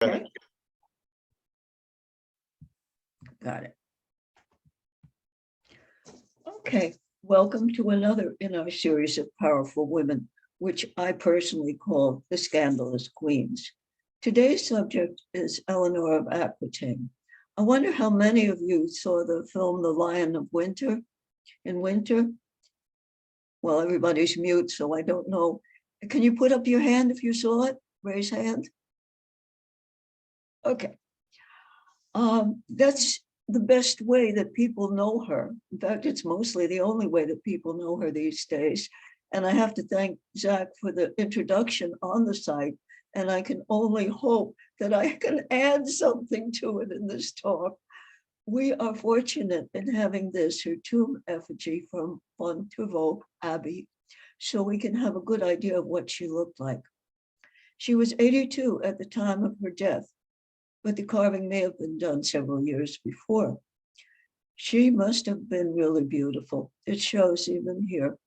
Okay. Got it. Okay, welcome to another in our series of powerful women, which I personally call the Scandalous Queens. Today's subject is Eleanor of Aquitaine. I wonder how many of you saw the film The Lion of Winter in winter? Well, everybody's mute, so I don't know. Can you put up your hand if you saw it? Raise hand. Okay. That's the best way that people know her. In fact, it's mostly the only way that people know her these days. And I have to thank Zach for the introduction on the site. And I can only hope that I can add something to it in this talk. We are fortunate in having this, her tomb effigy from Fontevraud Abbey, so we can have a good idea of what she looked like. She was 82 at the time of her death, but the carving may have been done several years before. She must have been really beautiful. It shows even here.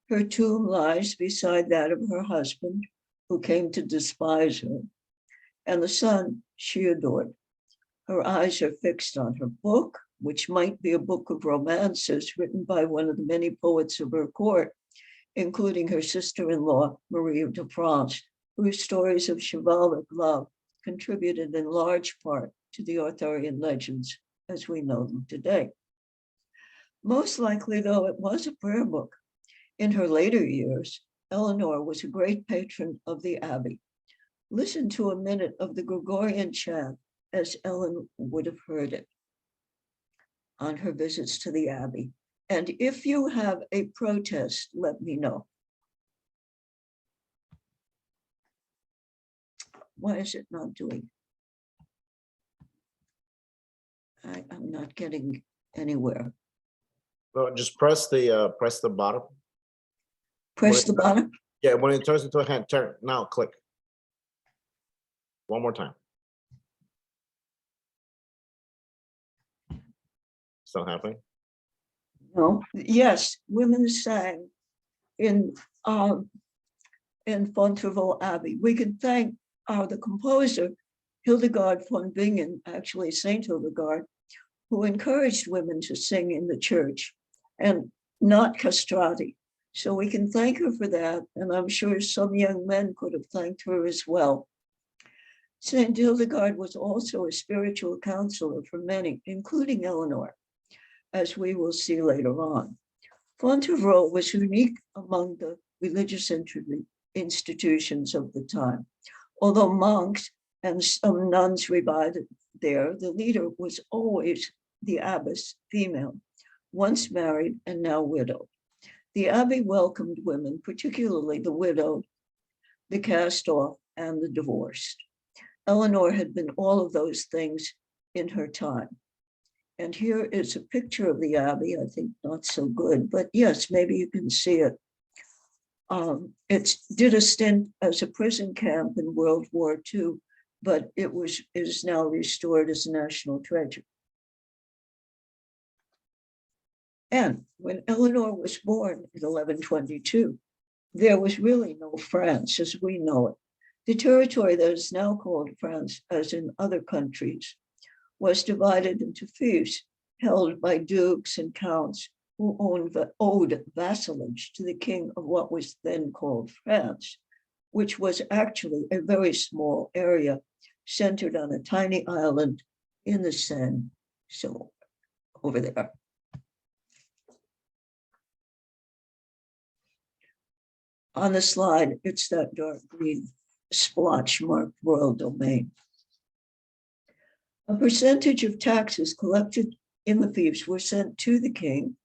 Her tomb lies beside that of her husband, who came to despise her, and the son she adored. Her eyes are fixed on her book, which might be a book of romances written by one of the many poets of her court, including her sister-in-law, Marie de France, whose stories of chivalric love contributed in large part to the Arthurian legends as we know them today. Most likely, though, it was a prayer book. In her later years, Eleanor was a great patron of the Abbey. Listen to a minute of the Gregorian chant as Ellen would have heard it on her visits to the Abbey. And if you have a protest, let me know. Why is it not doing? I'm not getting anywhere. No, just press the bottom. Press the bottom? Yeah, when it turns into a hand, turn now, click. One more time. Still happening? No. Yes, women sang in Fontevraud Abbey. We can thank the composer, Hildegard von Bingen, actually Saint Hildegard, who encouraged women to sing in the church and not castrati. So we can thank her for that, and I'm sure some young men could have thanked her as well. Saint Hildegard was also a spiritual counselor for many, including Eleanor, as we will see later on. Fontevraud was unique among the religious institutions of the time. Although monks and some nuns resided there, the leader was always the abbess, female, once married and now widowed. The Abbey welcomed women, particularly the widowed, the cast off, and the divorced. Eleanor had been all of those things in her time. And here is a picture of the Abbey, I think not so good, but yes, maybe you can see it. It did a stint as a prison camp in World War II, but it is now restored as a national treasure. And when Eleanor was born in 1122, there was really no France as we know it. The territory that is now called France, as in other countries, was divided into fiefs held by dukes and counts who owed vassalage to the king of what was then called France, which was actually a very small area centered on a tiny island in the Seine, so over there. On the slide, it's that dark green splotch marked royal domain. A percentage of taxes collected in the fiefs were sent to the king,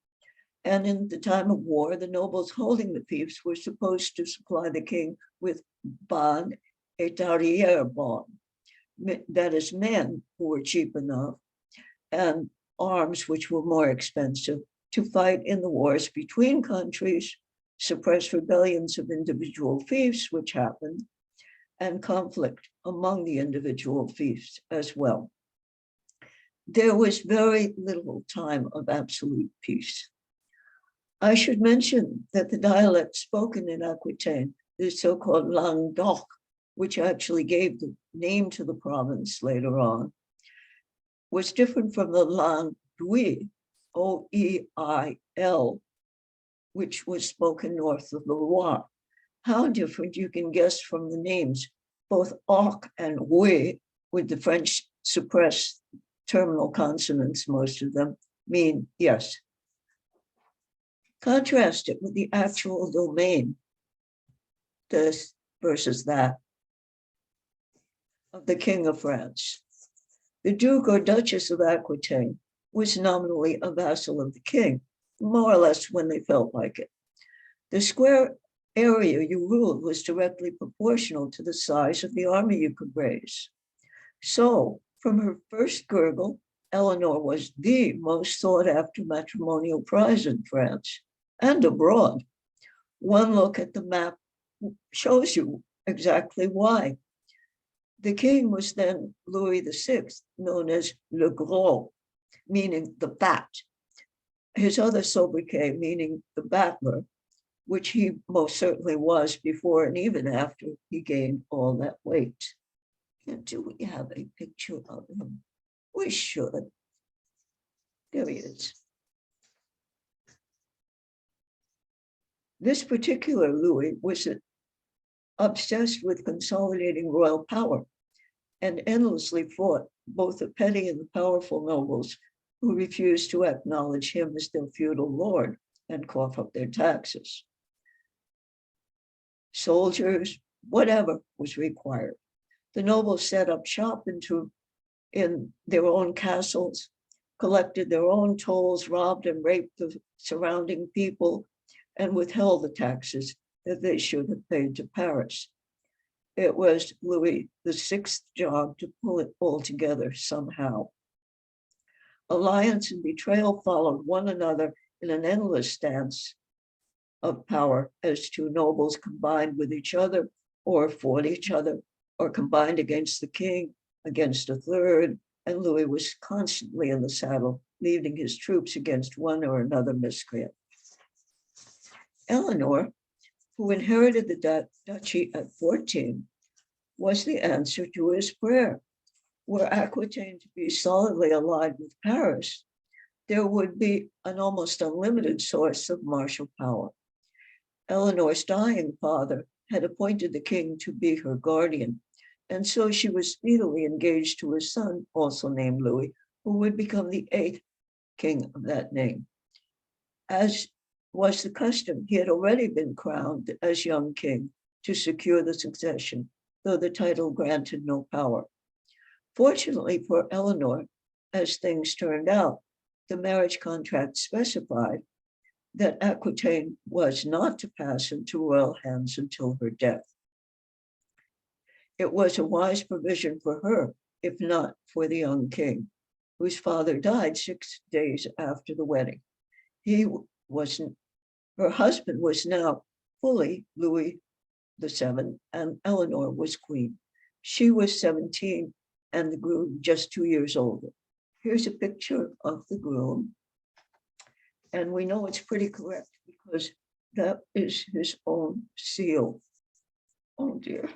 and in the time of war, the nobles holding the fiefs were supposed to supply the king with bond et arriere bond, that is, men who were cheap enough, and arms which were more expensive, to fight in the wars between countries, suppress rebellions of individual fiefs, which happened, and conflict among the individual fiefs as well. There was very little time of absolute peace. I should mention that the dialect spoken in Aquitaine, the so-called langue d'oc, which actually gave the name to the province later on, was different from the Langueil, O-E-I-L, which was spoken north of the Loire. How different you can guess from the names, both Oc and Oué, with the French suppressed terminal consonants, most of them, mean yes. Contrast it with the actual domain, this versus that, of the King of France. The Duke or Duchess of Aquitaine was nominally a vassal of the king, more or less when they felt like it. The square area you ruled was directly proportional to the size of the army you could raise. So, from her first gurgle, Eleanor was the most sought after matrimonial prize in France and abroad. One look at the map shows you exactly why. The king was then Louis VI, known as Le Gros, meaning the fat. His other sobriquet, meaning the battler, which he most certainly was before and even after he gained all that weight. And do we have a picture of him? We should. There he is. This particular Louis was obsessed with consolidating royal power and endlessly fought both the petty and the powerful nobles who refused to acknowledge him as their feudal lord and cough up their taxes. Soldiers, whatever was required. The nobles set up shop in their own castles, collected their own tolls, robbed and raped the surrounding people, and withheld the taxes that they should have paid to Paris. It was Louis VI's job to pull it all together somehow. Alliance and betrayal followed one another in an endless dance of power as two nobles combined with each other or fought each other or combined against the king, against a third, and Louis was constantly in the saddle, leading his troops against one or another miscreant. Eleanor, who inherited the duchy at 14, was the answer to his prayer. Were Aquitaine to be solidly allied with Paris, there would be an almost unlimited source of martial power. Eleanor's dying father had appointed the king to be her guardian, and so she was speedily engaged to his son, also named Louis, who would become the 8th king of that name. As was the custom, he had already been crowned as young king to secure the succession, though the title granted no power. Fortunately for Eleanor, as things turned out, the marriage contract specified that Aquitaine was not to pass into royal hands until her death. It was a wise provision for her, if not for the young king, whose father died 6 days after the wedding. Her husband was now fully Louis VII, and Eleanor was queen. She was 17 and the groom just 2 years older. Here's a picture of the groom. And we know it's pretty correct because that is his own seal. Oh dear.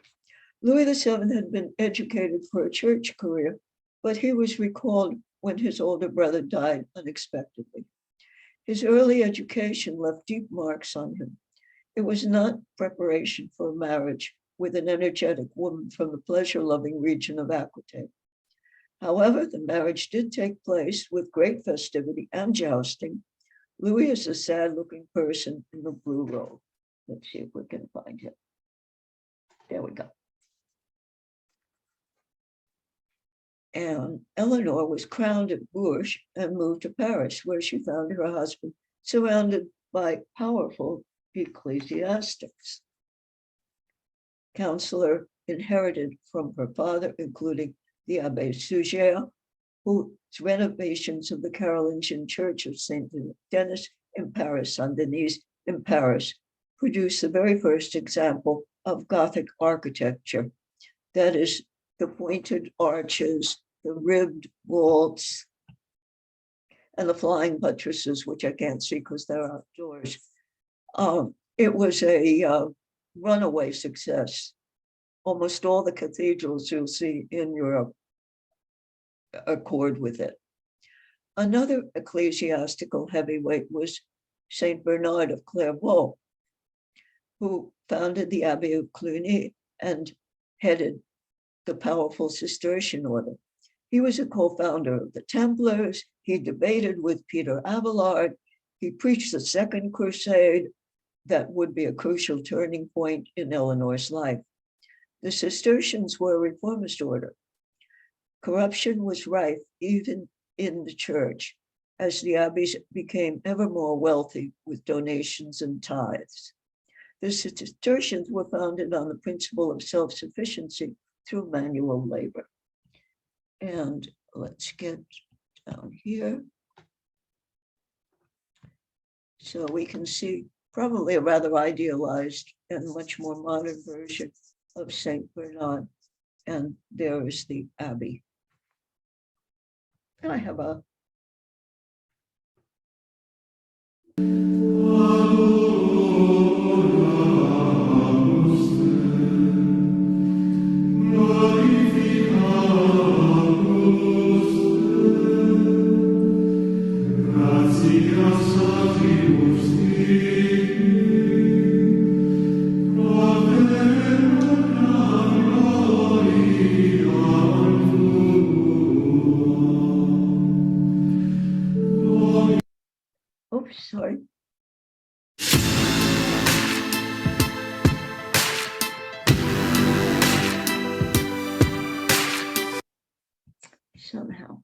Louis VII had been educated for a church career, but he was recalled when his older brother died unexpectedly. His early education left deep marks on him. It was not preparation for marriage with an energetic woman from the pleasure-loving region of Aquitaine. However, the marriage did take place with great festivity and jousting. Louis is a sad-looking person in the blue robe. Let's see if we can find him. There we go. And Eleanor was crowned at Bourges and moved to Paris, where she found her husband surrounded by powerful ecclesiastics. Counselor inherited from her father, including the Abbé Suger, whose renovations of the Carolingian Church of Saint Denis in Paris, Saint Denis in Paris, produced the very first example of Gothic architecture. That is, the pointed arches, the ribbed vaults, and the flying buttresses, which I can't see because they're outdoors. It was a runaway success. almost all the cathedrals you'll see in Europe accord with it. Another ecclesiastical heavyweight was Saint Bernard of Clairvaux, who founded the Abbey of Cluny and headed the powerful Cistercian order. He was a co-founder of the Templars. He debated with Peter Abelard. He preached the Second Crusade that would be a crucial turning point in Eleanor's life. The Cistercians were a reformist order. Corruption was rife even in the church as the abbeys became ever more wealthy with donations and tithes. The Cistercians were founded on the principle of self-sufficiency through manual labor. And let's get down here. So we can see probably a rather idealized and much more modern version of Saint Bernard. And there is the Abbey. And I have a sorry. Somehow.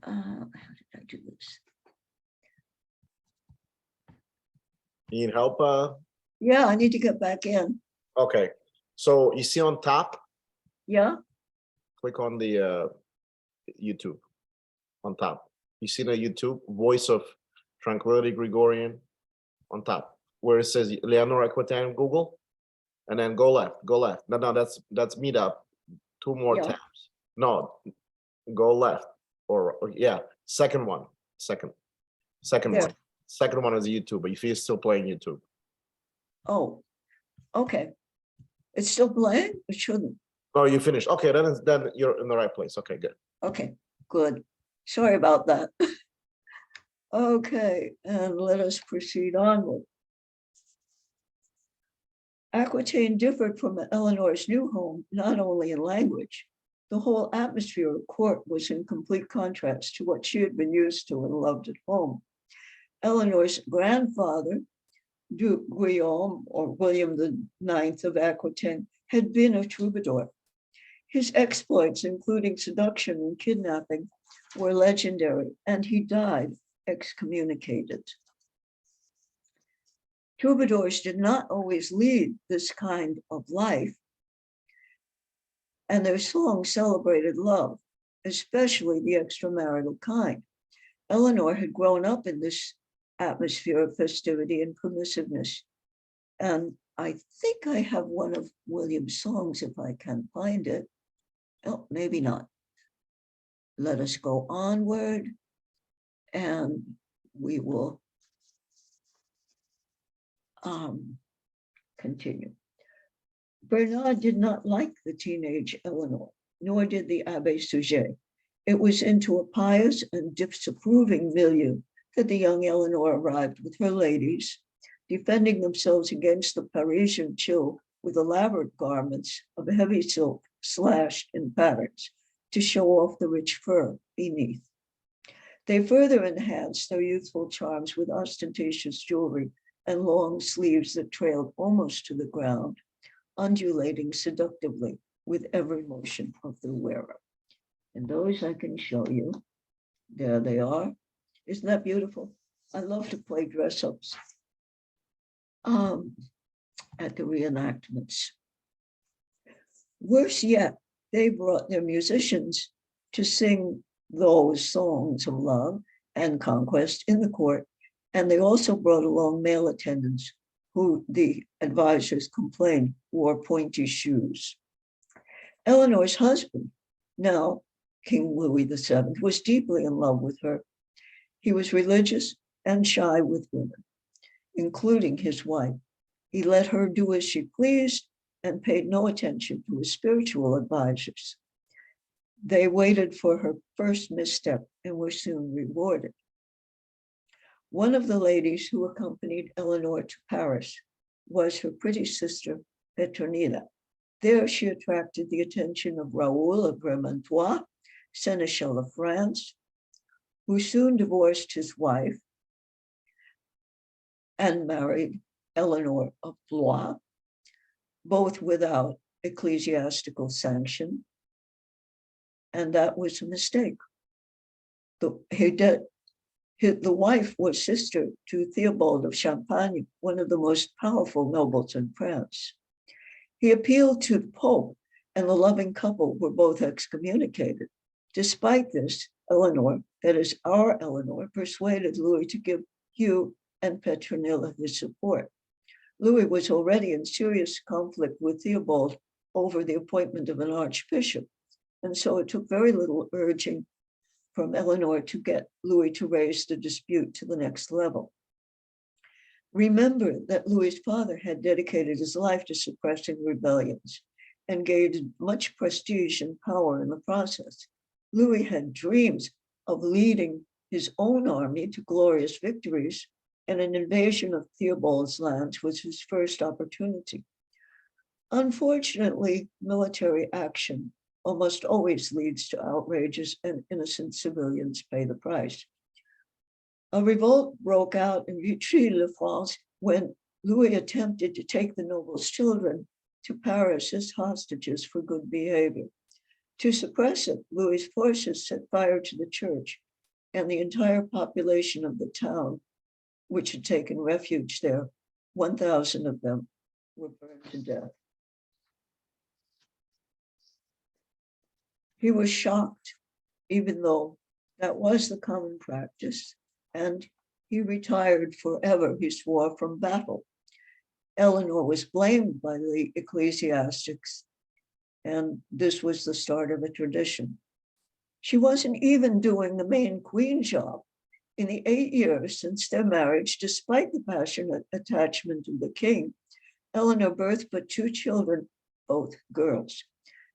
How did I do this? You need help? Yeah, I need to get back in. Okay. So you see on top, Yeah, click on the YouTube on top. You see the YouTube Voice of Tranquility Gregorian on top, where it says Eleanor Aquitaine Google, and then go left, go left. No, that's Meetup. Two more Yeah. tabs. No, go left or yeah, second one. Second There. one. Second one is YouTube, but if you're still playing YouTube. Oh, okay. It's still playing? It shouldn't. Oh, you finished. Okay, then you're in the right place. Okay, good. Okay, good. Sorry about that. Okay, and let us proceed onward. Aquitaine differed from Eleanor's new home, not only in language. The whole atmosphere of court was in complete contrast to what she had been used to and loved at home. Eleanor's grandfather, Duke Guillaume, or William IX of Aquitaine, had been a troubadour. His exploits, including seduction and kidnapping, were legendary, and he died excommunicated. Troubadours did not always lead this kind of life, and their songs celebrated love, especially the extramarital kind. Eleanor had grown up in this atmosphere of festivity and permissiveness, and I think I have one of William's songs if I can find it. Oh, maybe not. Let us go onward, and we will continue. Bernard did not like the teenage Eleanor, nor did the Abbé Suger. It was into a pious and disapproving milieu that the young Eleanor arrived with her ladies, defending themselves against the Parisian chill with elaborate garments of heavy silk slashed in patterns to show off the rich fur beneath. They further enhanced their youthful charms with ostentatious jewelry and long sleeves that trailed almost to the ground, undulating seductively with every motion of the wearer. And those I can show you. There they are. Isn't that beautiful? I love to play dress-ups at the reenactments. Worse yet, they brought their musicians to sing those songs of love and conquest in the court, and they also brought along male attendants who the advisors complained wore pointy shoes. Eleanor's husband, now King Louis VII, was deeply in love with her. He was religious and shy with women, including his wife, He let her do as she pleased and paid no attention to his spiritual advisors. They waited for her first misstep and were soon rewarded. One of the ladies who accompanied Eleanor to Paris was her pretty sister, Petronilla. There she attracted the attention of Raoul of Vermandois, Seneschal of France, who soon divorced his wife and married Eleanor of Blois, both without ecclesiastical sanction. And that was a mistake. The wife was sister to Theobald of Champagne, one of the most powerful nobles in France. He appealed to the Pope, and the loving couple were both excommunicated. Despite this, Eleanor, that is our Eleanor, persuaded Louis to give Hugh and Petronilla his support. Louis was already in serious conflict with Theobald over the appointment of an archbishop, and so it took very little urging from Eleanor to get Louis to raise the dispute to the next level. Remember that Louis's father had dedicated his life to suppressing rebellions and gained much prestige and power in the process. Louis had dreams of leading his own army to glorious victories, and an invasion of Theobald's lands was his first opportunity. Unfortunately, military action almost always leads to outrages, and innocent civilians pay the price. A revolt broke out in Vitry-le-France when Louis attempted to take the noble's children to Paris as hostages for good behavior. To suppress it, Louis's forces set fire to the church, and the entire population of the town, which had taken refuge there, 1,000 of them, were burned to death. He was shocked, even though that was the common practice, and he retired forever, he swore, from battle. Eleanor was blamed by the ecclesiastics, and this was the start of a tradition. She wasn't even doing the main queen job. In the 8 years since their marriage, despite the passionate attachment of the king, Eleanor birthed but 2 children, both girls.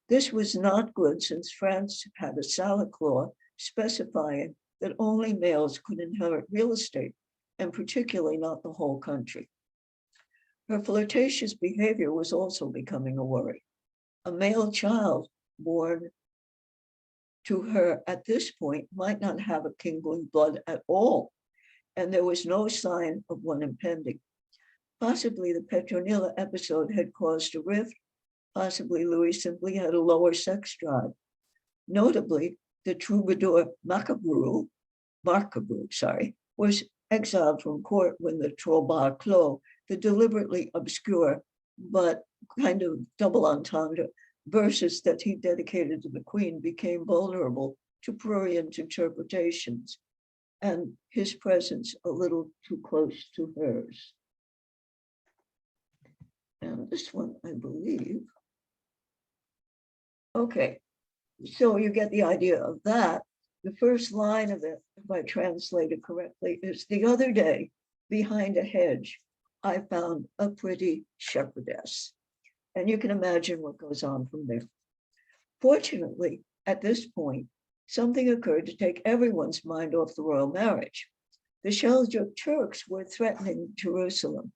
This was not good, since France had a Salic law specifying that only males could inherit real estate, and particularly not the whole country. Her flirtatious behavior was also becoming a worry. A male child born to her at this point might not have a kingly blood at all, and there was no sign of one impending. Possibly the Petronilla episode had caused a rift. Possibly Louis simply had a lower sex drive. Notably, the troubadour Marcabru, was exiled from court when the Trobar Clos, the deliberately obscure but kind of double entendre verses that he dedicated to the queen, became vulnerable to prurient interpretations, and his presence a little too close to hers. And this one, I believe. Okay, so you get the idea of that. The first line of it, if I translate it correctly, is the other day, behind a hedge, I found a pretty shepherdess. And you can imagine what goes on from there. Fortunately, at this point, something occurred to take everyone's mind off the royal marriage. The Seljuk Turks were threatening Jerusalem.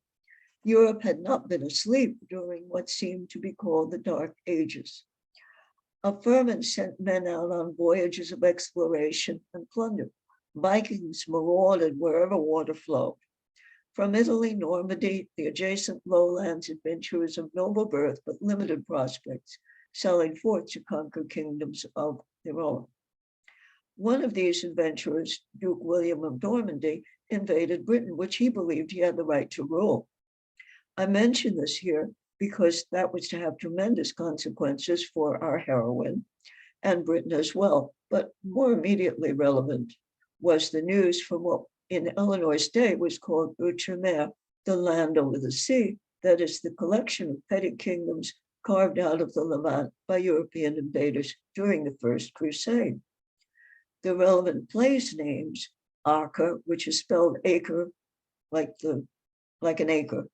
Europe had not been asleep during what seemed to be called the Dark Ages. A firman sent men out on voyages of exploration and plunder. Vikings marauded wherever water flowed. From Italy, Normandy, the adjacent lowlands, adventurers of noble birth but limited prospects sallied forth to conquer kingdoms of their own. One of these adventurers, Duke William of Normandy, invaded Britain, which he believed he had the right to rule. I mention this here because that was to have tremendous consequences for our heroine and Britain as well. But more immediately relevant was the news from what in Eleanor's day was called Outremer, the land over the sea, that is the collection of petty kingdoms carved out of the Levant by European invaders during the First Crusade. The relevant place names, Acre, which is spelled acre, like an acre,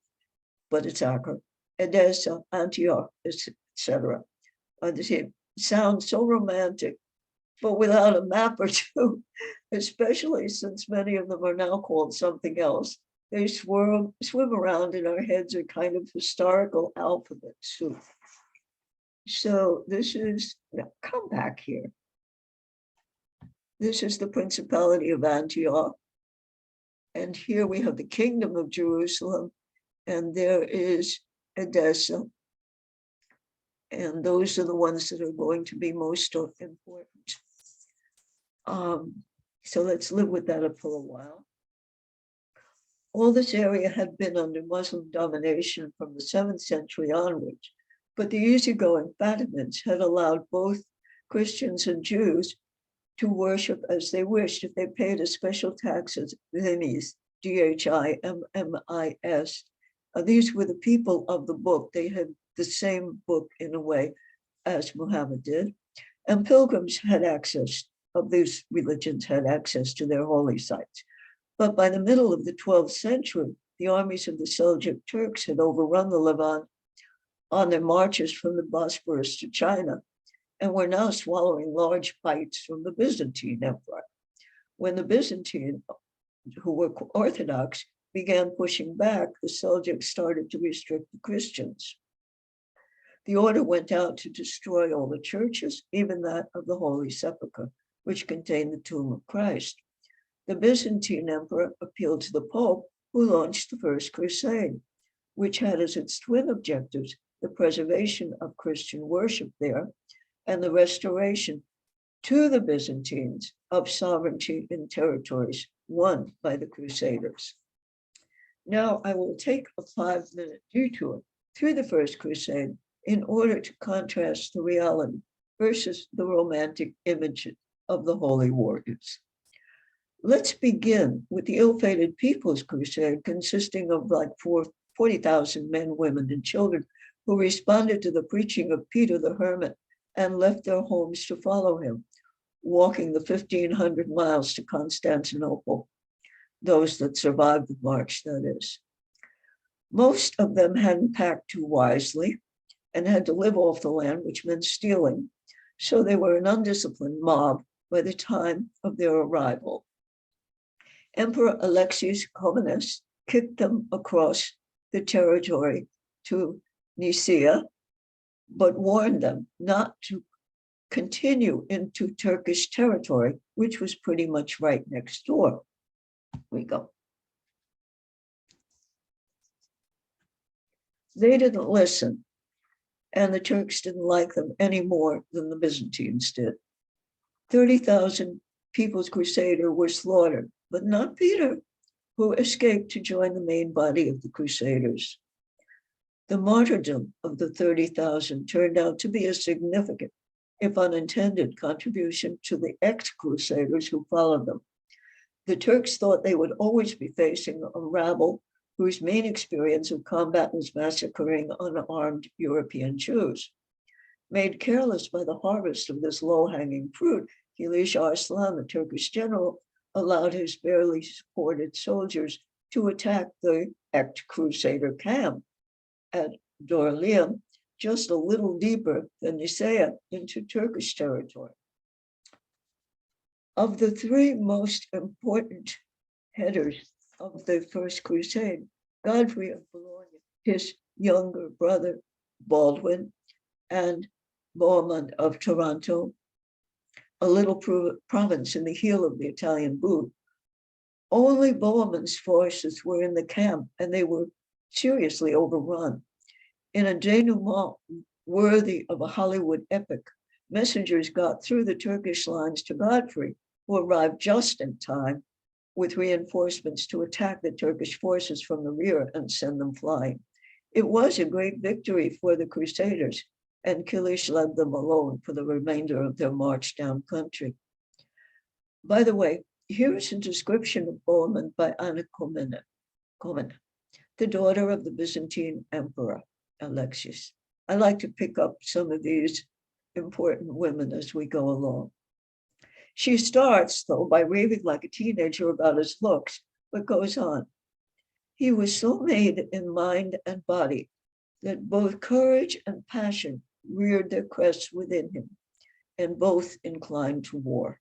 but it's Acre, Edessa, Antioch, etc. It sounds so romantic, but without a map or two, especially since many of them are now called something else. They swim around in our heads a kind of historical alphabet soup. So this is, now come back here. This is the Principality of Antioch. And here we have the Kingdom of Jerusalem, and there is Edessa. And those are the ones that are going to be most important. So let's live with that for a while. All this area had been under Muslim domination from the 7th century onwards, but the easygoing Fatimids had allowed both Christians and Jews to worship as they wished if they paid a special tax as dhimmis, D-H-I-M-M-I-S. These were the people of the book. They had the same book in a way as Muhammad did, and pilgrims had access, of these religions had access to their holy sites. But by the middle of the 12th century, the armies of the Seljuk Turks had overrun the Levant on their marches from the Bosphorus to China, and were now swallowing large bites from the Byzantine Empire. When the Byzantine, who were Orthodox, began pushing back, the Seljuks started to restrict the Christians. The order went out to destroy all the churches, even that of the Holy Sepulchre, which contained the tomb of Christ. The Byzantine emperor appealed to the Pope, who launched the First Crusade, which had as its twin objectives the preservation of Christian worship there and the restoration to the Byzantines of sovereignty in territories won by the Crusaders. Now I will take a 5-minute detour through the First Crusade in order to contrast the reality versus the romantic images of the holy warriors. Let's begin with the ill-fated Peoples Crusade, consisting of like 40,000 men, women, and children who responded to the preaching of Peter the Hermit and left their homes to follow him, walking the 1,500 miles to Constantinople, those that survived the march, that is. Most of them hadn't packed too wisely and had to live off the land, which meant stealing, so they were an undisciplined mob by the time of their arrival. Emperor Alexius Comnenus kicked them across the territory to Nicaea, but warned them not to continue into Turkish territory, which was pretty much right next door. We go. They didn't listen, and the Turks didn't like them any more than the Byzantines did. 30,000 People's Crusader were slaughtered, but not Peter, who escaped to join the main body of the Crusaders. The martyrdom of the 30,000 turned out to be a significant, if unintended, contribution to the ex-Crusaders who followed them. The Turks thought they would always be facing a rabble whose main experience of combat was massacring unarmed European Jews. Made careless by the harvest of this low-hanging fruit, Kiliç Arslan, the Turkish general, allowed his barely supported soldiers to attack the ex-Crusader camp at Dorlium, just a little deeper than Nicaea into Turkish territory. Of the three most important headers of the First Crusade, Godfrey of Bologna, his younger brother Baldwin, and Bohemond of Taranto, a little province in the heel of the Italian boot. Only Bohemond's forces were in the camp, and they were seriously overrun. In a denouement worthy of a Hollywood epic, messengers got through the Turkish lines to Godfrey, who arrived just in time with reinforcements to attack the Turkish forces from the rear and send them flying. It was a great victory for the Crusaders, and Kiliç led them alone for the remainder of their march down country. By the way, here is a description of Bohemond by Anna Komnene, the daughter of the Byzantine Emperor Alexius. I like to pick up some of these important women as we go along. She starts, though, by raving like a teenager about his looks, but goes on. He was so made in mind and body that both courage and passion reared their crests within him, and both inclined to war.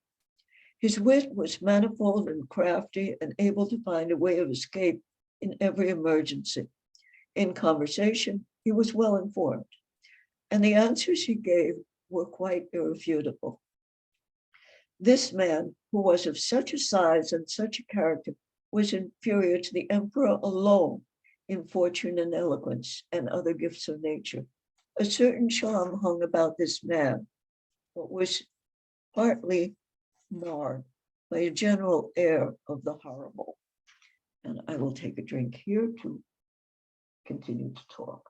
His wit was manifold and crafty and able to find a way of escape in every emergency. In conversation, he was well informed, and the answers he gave were quite irrefutable. This man, who was of such a size and such a character, was inferior to the emperor alone in fortune and eloquence and other gifts of nature. A certain charm hung about this man, but was partly marred by a general air of the horrible. And I will take a drink here to continue to talk.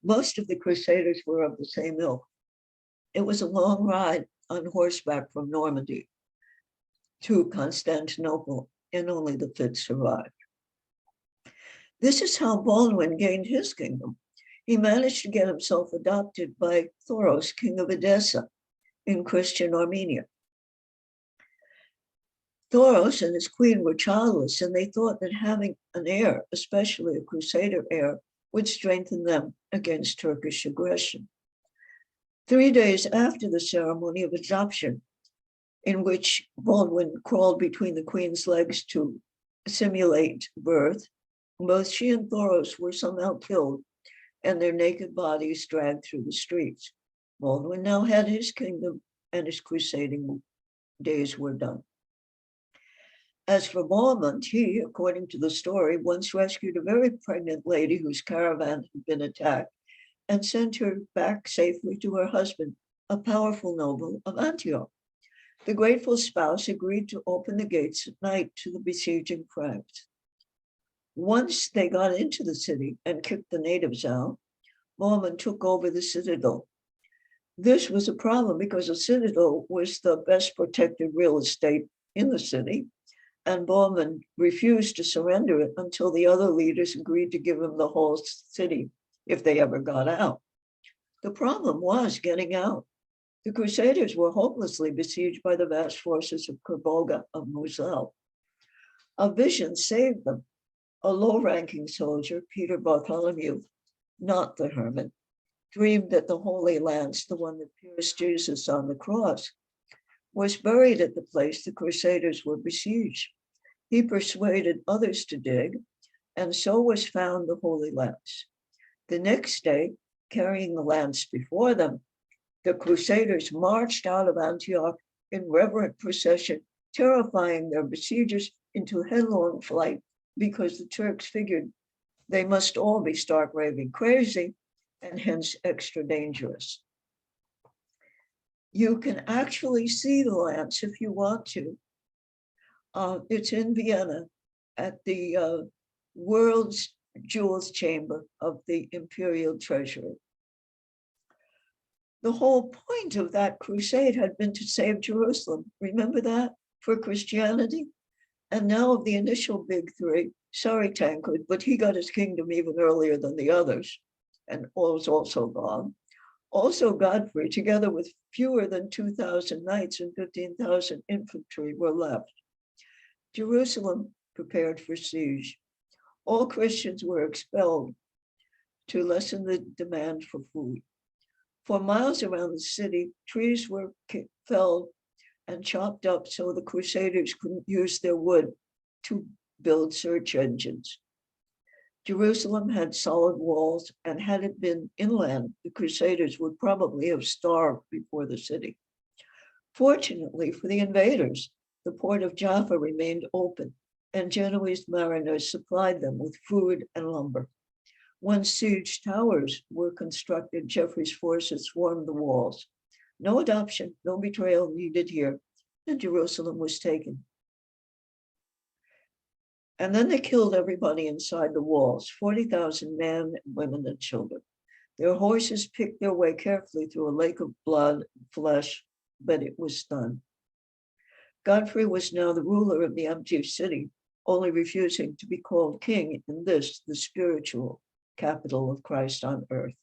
Most of the Crusaders were of the same ilk. It was a long ride on horseback from Normandy to Constantinople, and only the fit survived. This is how Baldwin gained his kingdom. He managed to get himself adopted by Thoros, king of Edessa, in Christian Armenia. Thoros and his queen were childless, and they thought that having an heir, especially a Crusader heir, would strengthen them against Turkish aggression. 3 days after the ceremony of adoption, in which Baldwin crawled between the queen's legs to simulate birth, both she and Thoros were somehow killed and their naked bodies dragged through the streets. Baldwin now had his kingdom, and his crusading days were done. As for Mormont, he, according to the story, once rescued a very pregnant lady whose caravan had been attacked and sent her back safely to her husband, a powerful noble of Antioch. The grateful spouse agreed to open the gates at night to the besieging Franks. Once they got into the city and kicked the natives out, Mormont took over the citadel. This was a problem because the citadel was the best protected real estate in the city, and Baldwin refused to surrender it until the other leaders agreed to give him the whole city if they ever got out. The problem was getting out. The Crusaders were hopelessly besieged by the vast forces of Kerboga of Moselle. A vision saved them. A low-ranking soldier, Peter Bartholomew, not the hermit, dreamed that the Holy Lance, the one that pierced Jesus on the cross, was buried at the place the Crusaders were besieged. He persuaded others to dig, and so was found the Holy Lance. The next day, carrying the lance before them, the Crusaders marched out of Antioch in reverent procession, terrifying their besiegers into headlong flight because the Turks figured they must all be stark raving crazy and hence extra dangerous. You can actually see the lance if you want to. It's in Vienna at the World's Jewels Chamber of the Imperial Treasury. The whole point of that crusade had been to save Jerusalem. Remember that? For Christianity? And now of the initial big three, sorry, Tancred, but he got his kingdom even earlier than the others, and was also gone. Also Godfrey, together with fewer than 2,000 knights and 15,000 infantry, were left. Jerusalem prepared for siege. All Christians were expelled to lessen the demand for food. For miles around the city, trees were felled and chopped up so the Crusaders couldn't use their wood to build search engines. Jerusalem had solid walls, and had it been inland, the Crusaders would probably have starved before the city. Fortunately for the invaders, the port of Jaffa remained open, and Genoese mariners supplied them with food and lumber. Once siege towers were constructed, Geoffrey's forces swarmed the walls. No adoption, no betrayal needed here, and Jerusalem was taken. And then they killed everybody inside the walls, 40,000 men, women, and children. Their horses picked their way carefully through a lake of blood and flesh, but it was done. Godfrey was now the ruler of the empty city, only refusing to be called king in this, the spiritual capital of Christ on earth.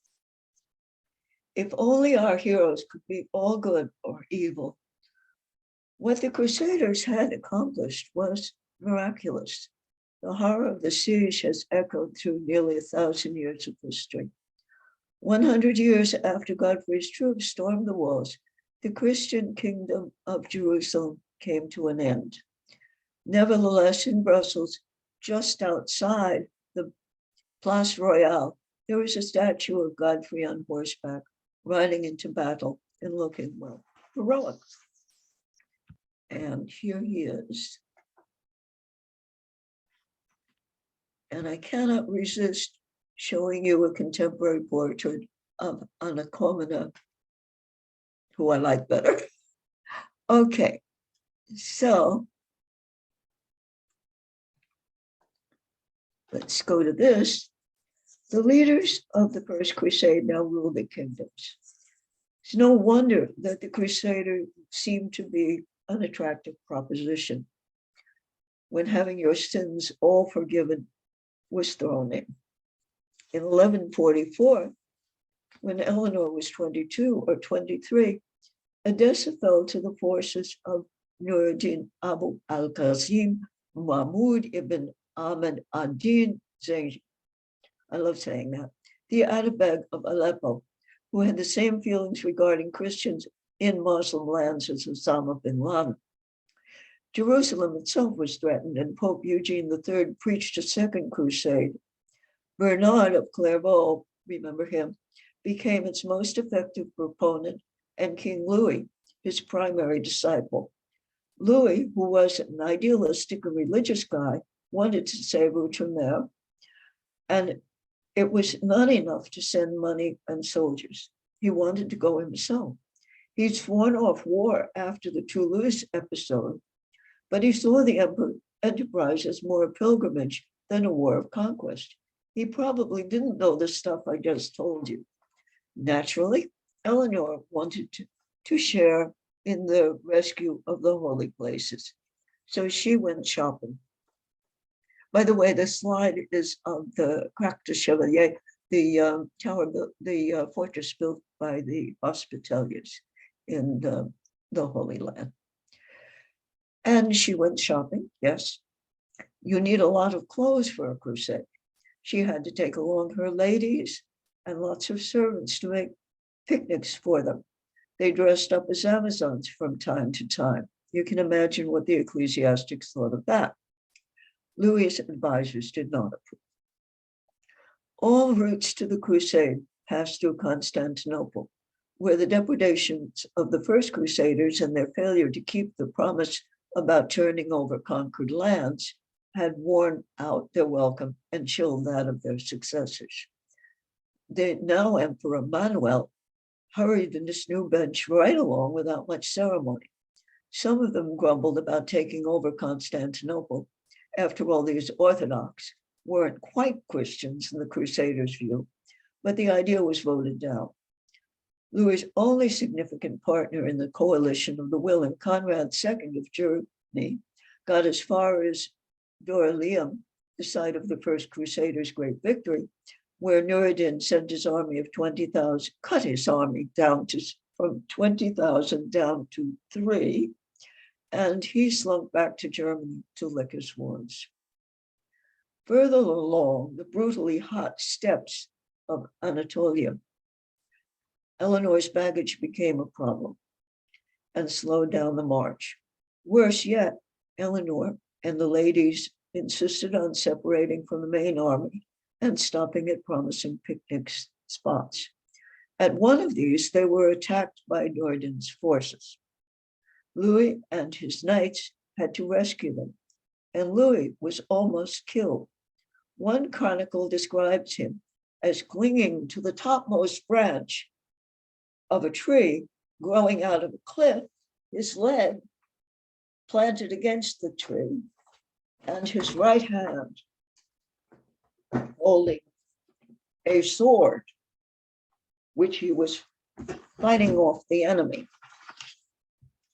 If only our heroes could be all good or evil, What the Crusaders had accomplished was miraculous. The horror of the siege has echoed through nearly 1,000 years of history. 100 years after Godfrey's troops stormed the walls, the Christian kingdom of Jerusalem came to an end. Nevertheless, in Brussels, just outside the Place Royale, there is a statue of Godfrey on horseback, riding into battle and looking, well, heroic. And here he is. And I cannot resist showing you a contemporary portrait of Anna Komnene, who I like better. Okay, so let's go to this. The leaders of the First Crusade now rule the kingdoms. It's no wonder that the Crusader seemed to be an attractive proposition when having your sins all forgiven was thrown in. In 1144, when Eleanor was 22 or 23, Edessa fell to the forces of Nur-ad-Din Abu al-Qasim Mahmud ibn Ahmed ad-Din Zengi. I love saying that. The Atabeg of Aleppo, who had the same feelings regarding Christians in Muslim lands as Osama bin Laden. Jerusalem itself was threatened, and Pope Eugene III preached a second crusade. Bernard of Clairvaux, remember him, became its most effective proponent, and King Louis, his primary disciple. Louis, who was an idealistic and religious guy, wanted to save Outre-mer, and it was not enough to send money and soldiers. He wanted to go himself. He'd sworn off war after the Toulouse episode, but he saw the enterprise as more a pilgrimage than a war of conquest. He probably didn't know the stuff I just told you. Naturally, Eleanor wanted to share in the rescue of the holy places, so she went shopping. By the way, the slide is of the Crac de Chevalier, the tower, the fortress built by the Hospitaliers in the Holy Land. And she went shopping, yes. You need a lot of clothes for a crusade. She had to take along her ladies and lots of servants to make picnics for them. They dressed up as Amazons from time to time. You can imagine what the ecclesiastics thought of that. Louis's advisors did not approve. All routes to the crusade passed through Constantinople, where the depredations of the first crusaders and their failure to keep the promise about turning over conquered lands had worn out their welcome and chilled that of their successors. The now Emperor Manuel hurried in his new bench right along without much ceremony. Some of them grumbled about taking over Constantinople. After all, these Orthodox weren't quite Christians in the Crusaders' view, but the idea was voted down. Louis's only significant partner in the coalition of the willing, Conrad II of Germany, got as far as Dorylaeum, the site of the first Crusaders' great victory, where Nur-ad-Din sent his army of 20,000, cut his army down to from 20,000 down to 3, and he slunk back to Germany to lick his wounds. Further along the brutally hot steppes of Anatolia, Eleanor's baggage became a problem and slowed down the march. Worse yet, Eleanor and the ladies insisted on separating from the main army and stopping at promising picnic spots. At one of these, they were attacked by Nur-ad-Din's forces. Louis and his knights had to rescue them, and Louis was almost killed. One chronicle describes him as clinging to the topmost branch of a tree growing out of a cliff, his leg planted against the tree, and his right hand holding a sword, which he was fighting off the enemy.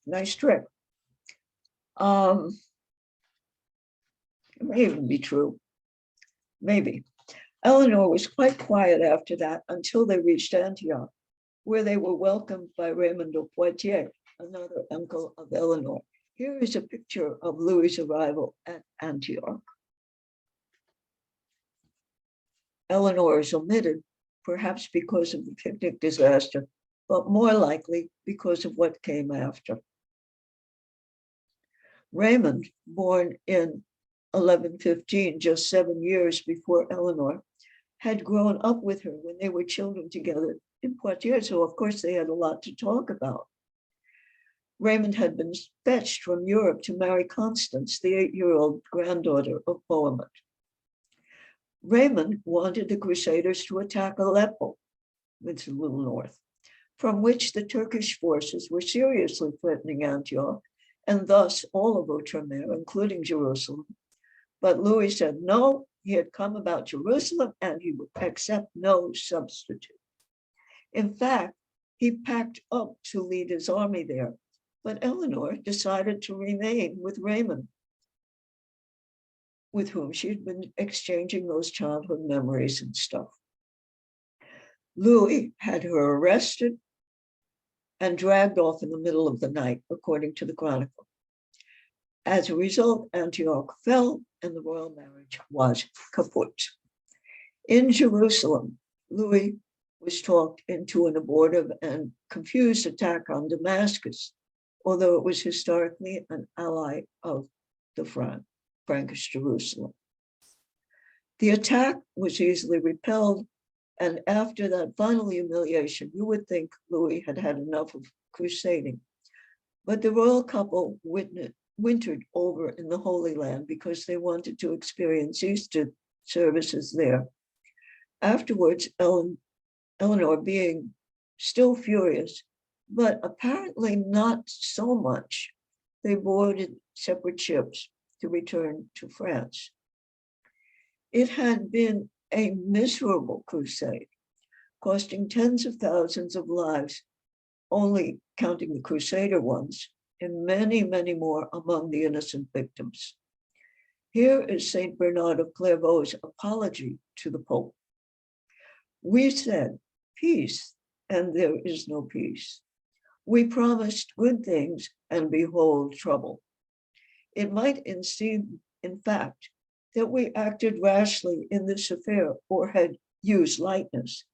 Nice trick. It may even be true. Maybe. Eleanor was quite quiet after that until they reached Antioch, where they were welcomed by Raymond of Poitiers, another uncle of Eleanor. Here is a picture of Louis's arrival at Antioch. Eleanor is omitted, perhaps because of the picnic disaster, but more likely because of what came after. Raymond, born in 1115, just 7 years before Eleanor, had grown up with her when they were children together in Poitiers, so of course they had a lot to talk about. Raymond had been fetched from Europe to marry Constance, the 8-year-old granddaughter of Bohemond. Raymond wanted the Crusaders to attack Aleppo, it's a little north, from which the Turkish forces were seriously threatening Antioch, and thus all of Outremer, including Jerusalem. But Louis said no, he had come about Jerusalem and he would accept no substitute. In fact, he packed up to lead his army there, but Eleanor decided to remain with Raymond, with whom she'd been exchanging those childhood memories and stuff. Louis had her arrested and dragged off in the middle of the night, according to the Chronicle. As a result, Antioch fell and the royal marriage was kaput. In Jerusalem, Louis was talked into an abortive and confused attack on Damascus, although it was historically an ally of the Frankish Jerusalem. The attack was easily repelled, and after that final humiliation, you would think Louis had had enough of crusading. But the royal couple wintered over in the Holy Land because they wanted to experience Easter services there. Afterwards, Eleanor, being still furious, but apparently not so much, they boarded separate ships to return to France. It had been a miserable crusade, costing tens of thousands of lives, only counting the Crusader ones, and many, many more among the innocent victims. Here is Saint Bernard of Clairvaux's apology to the Pope. We said peace, and there is no peace. We promised good things, and behold trouble. It might seem, in fact, that we acted rashly in this affair or had used lightness,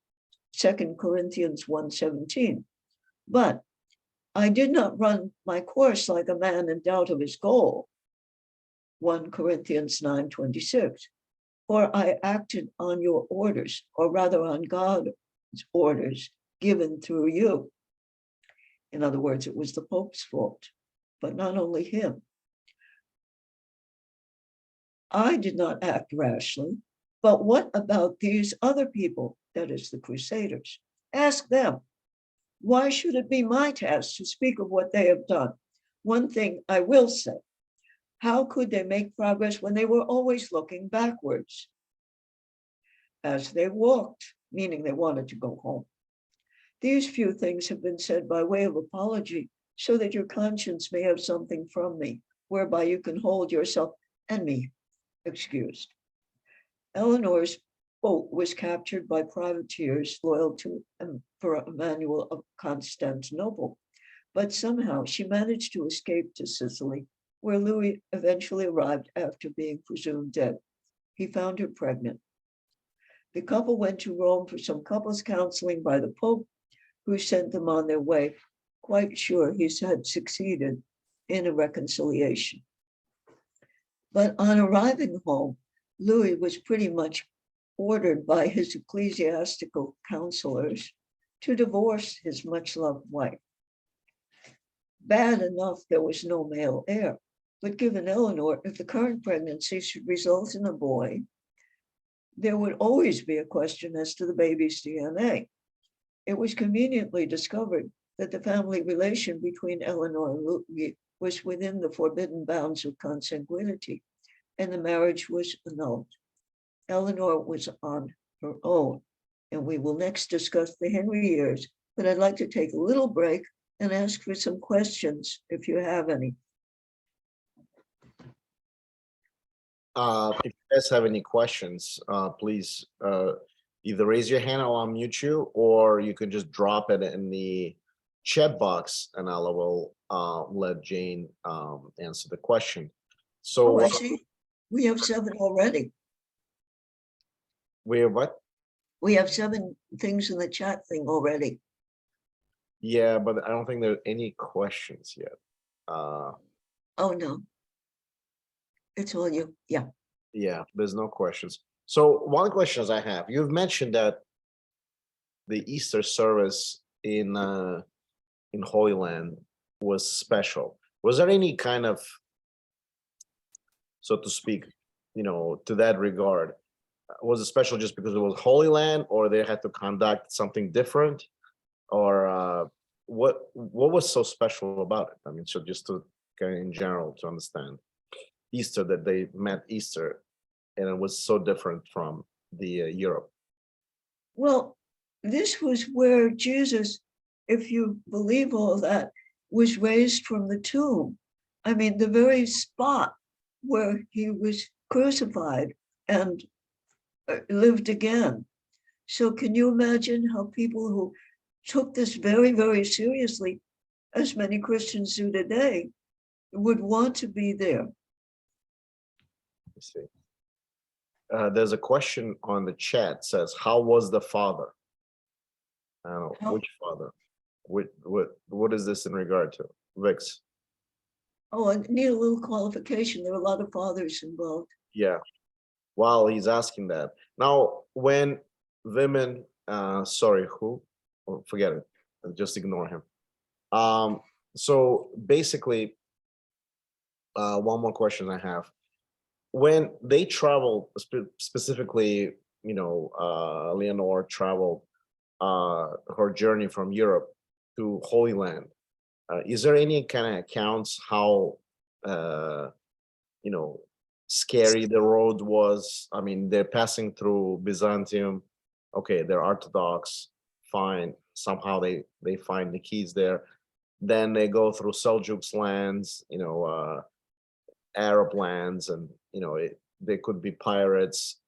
2 Corinthians 1:17. But I did not run my course like a man in doubt of his goal, 1 Corinthians 9:26, for I acted on your orders, or rather on God's orders given through you. In other words, it was the Pope's fault, but not only him. I did not act rashly, but what about these other people, that is the Crusaders? Ask them. Why should it be my task to speak of what they have done? One thing I will say, how could they make progress when they were always looking backwards? As they walked, meaning they wanted to go home. These few things have been said by way of apology, so that your conscience may have something from me, whereby you can hold yourself and me excused. Eleanor's boat was captured by privateers loyal to Emperor Emmanuel of Constantinople, but somehow she managed to escape to Sicily, where Louis eventually arrived after being presumed dead. He found her pregnant. The couple went to Rome for some couples counseling by the Pope, who sent them on their way, quite sure he had succeeded in a reconciliation. But on arriving home, Louis was pretty much ordered by his ecclesiastical counselors to divorce his much-loved wife. Bad enough there was no male heir, but given Eleanor, if the current pregnancy should result in a boy, there would always be a question as to the baby's DNA. It was conveniently discovered that the family relation between Eleanor and Louis was within the forbidden bounds of consanguinity, and the marriage was annulled. Eleanor was on her own, and we will next discuss the Henry years, but I'd like to take a little break and ask for some questions if you have any. If you guys have any questions, please either raise your hand or I'll mute you, or you can just drop it in the chat box, and I will let Jane answer the question. So Oh, I see. We have 7 already. we what? We have 7 things in the chat thing already. Yeah, but I don't think there are any questions yet. Oh, no. It's all you. Yeah. Yeah, there's no questions. So one question I have, you've mentioned that the Easter service in Holy Land was special. Was there any kind of, so to speak, to that regard, was it special just because it was Holy Land, or they had to conduct something different, or what was so special about it? I mean, so just to kind of in general to understand Easter, that they met Easter, and it was so different from the Europe. Well, this was where Jesus, if you believe all that, was raised from the tomb. I mean, the very spot where he was crucified and lived again. So can you imagine how people who took this very, very seriously, as many Christians do today, would want to be there? Let's see. There's a question on the chat, says, how was the father? I don't know, which father? What is this in regard to? Vix. Oh, I need a little qualification. There are a lot of fathers involved. Yeah. While he's asking that. Now, when women, sorry, who? Oh, forget it. Just ignore him. So basically, one more question I have. When they traveled, specifically, Eleanor traveled her journey from Europe to Holy Land. Is there any kind of accounts how scary the road was? I mean, they're passing through Byzantium. Okay, they're Orthodox, fine. Somehow they find the keys there. Then they go through Seljuks lands, Arab lands, and they could be pirates.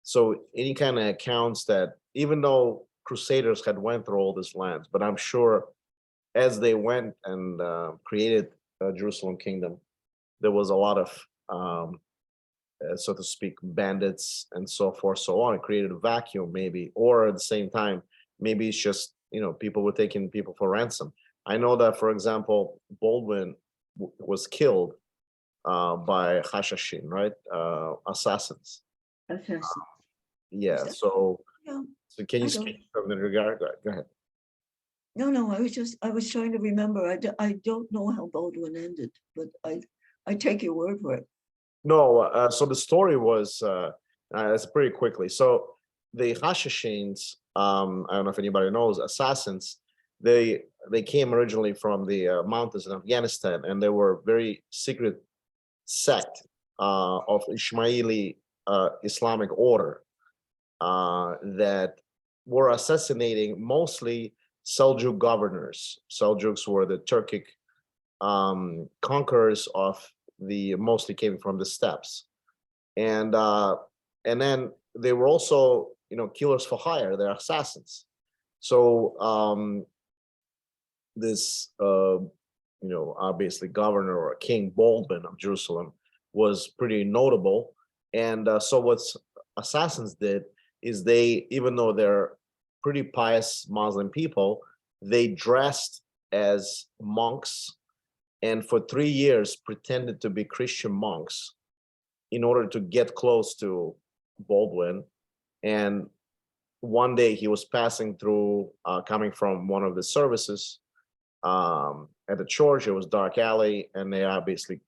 So any kind of accounts that, even though Crusaders had went through all these lands, but I'm sure as they went and created Jerusalem kingdom, there was a lot of so to speak, bandits and so forth, so on. It created a vacuum, maybe, or at the same time, maybe it's just people were taking people for ransom. I know that, for example, Baldwin was killed by Hashashin, right? Assassins. Assassins. Yeah. So, No, so can you I don't. speak from the regard? Go ahead. No, I was trying to remember. I don't know how Baldwin ended, but I take your word for it. No, so the story was, it's pretty quickly. So the Hashashins, I don't know if anybody knows, assassins, they came originally from the mountains in Afghanistan, and they were very secret sect of Ismaili Islamic order that were assassinating mostly Seljuk governors. Seljuks were the Turkic conquerors of the, mostly came from the steppes, and then they were also killers for hire. They're assassins. So this obviously governor or king Baldwin of Jerusalem was pretty notable. And so what assassins did is they, even though they're pretty pious Muslim people, they dressed as monks, and for 3 years pretended to be Christian monks in order to get close to Baldwin. And one day he was passing through, coming from one of the services at the church. It was dark alley, and they obviously,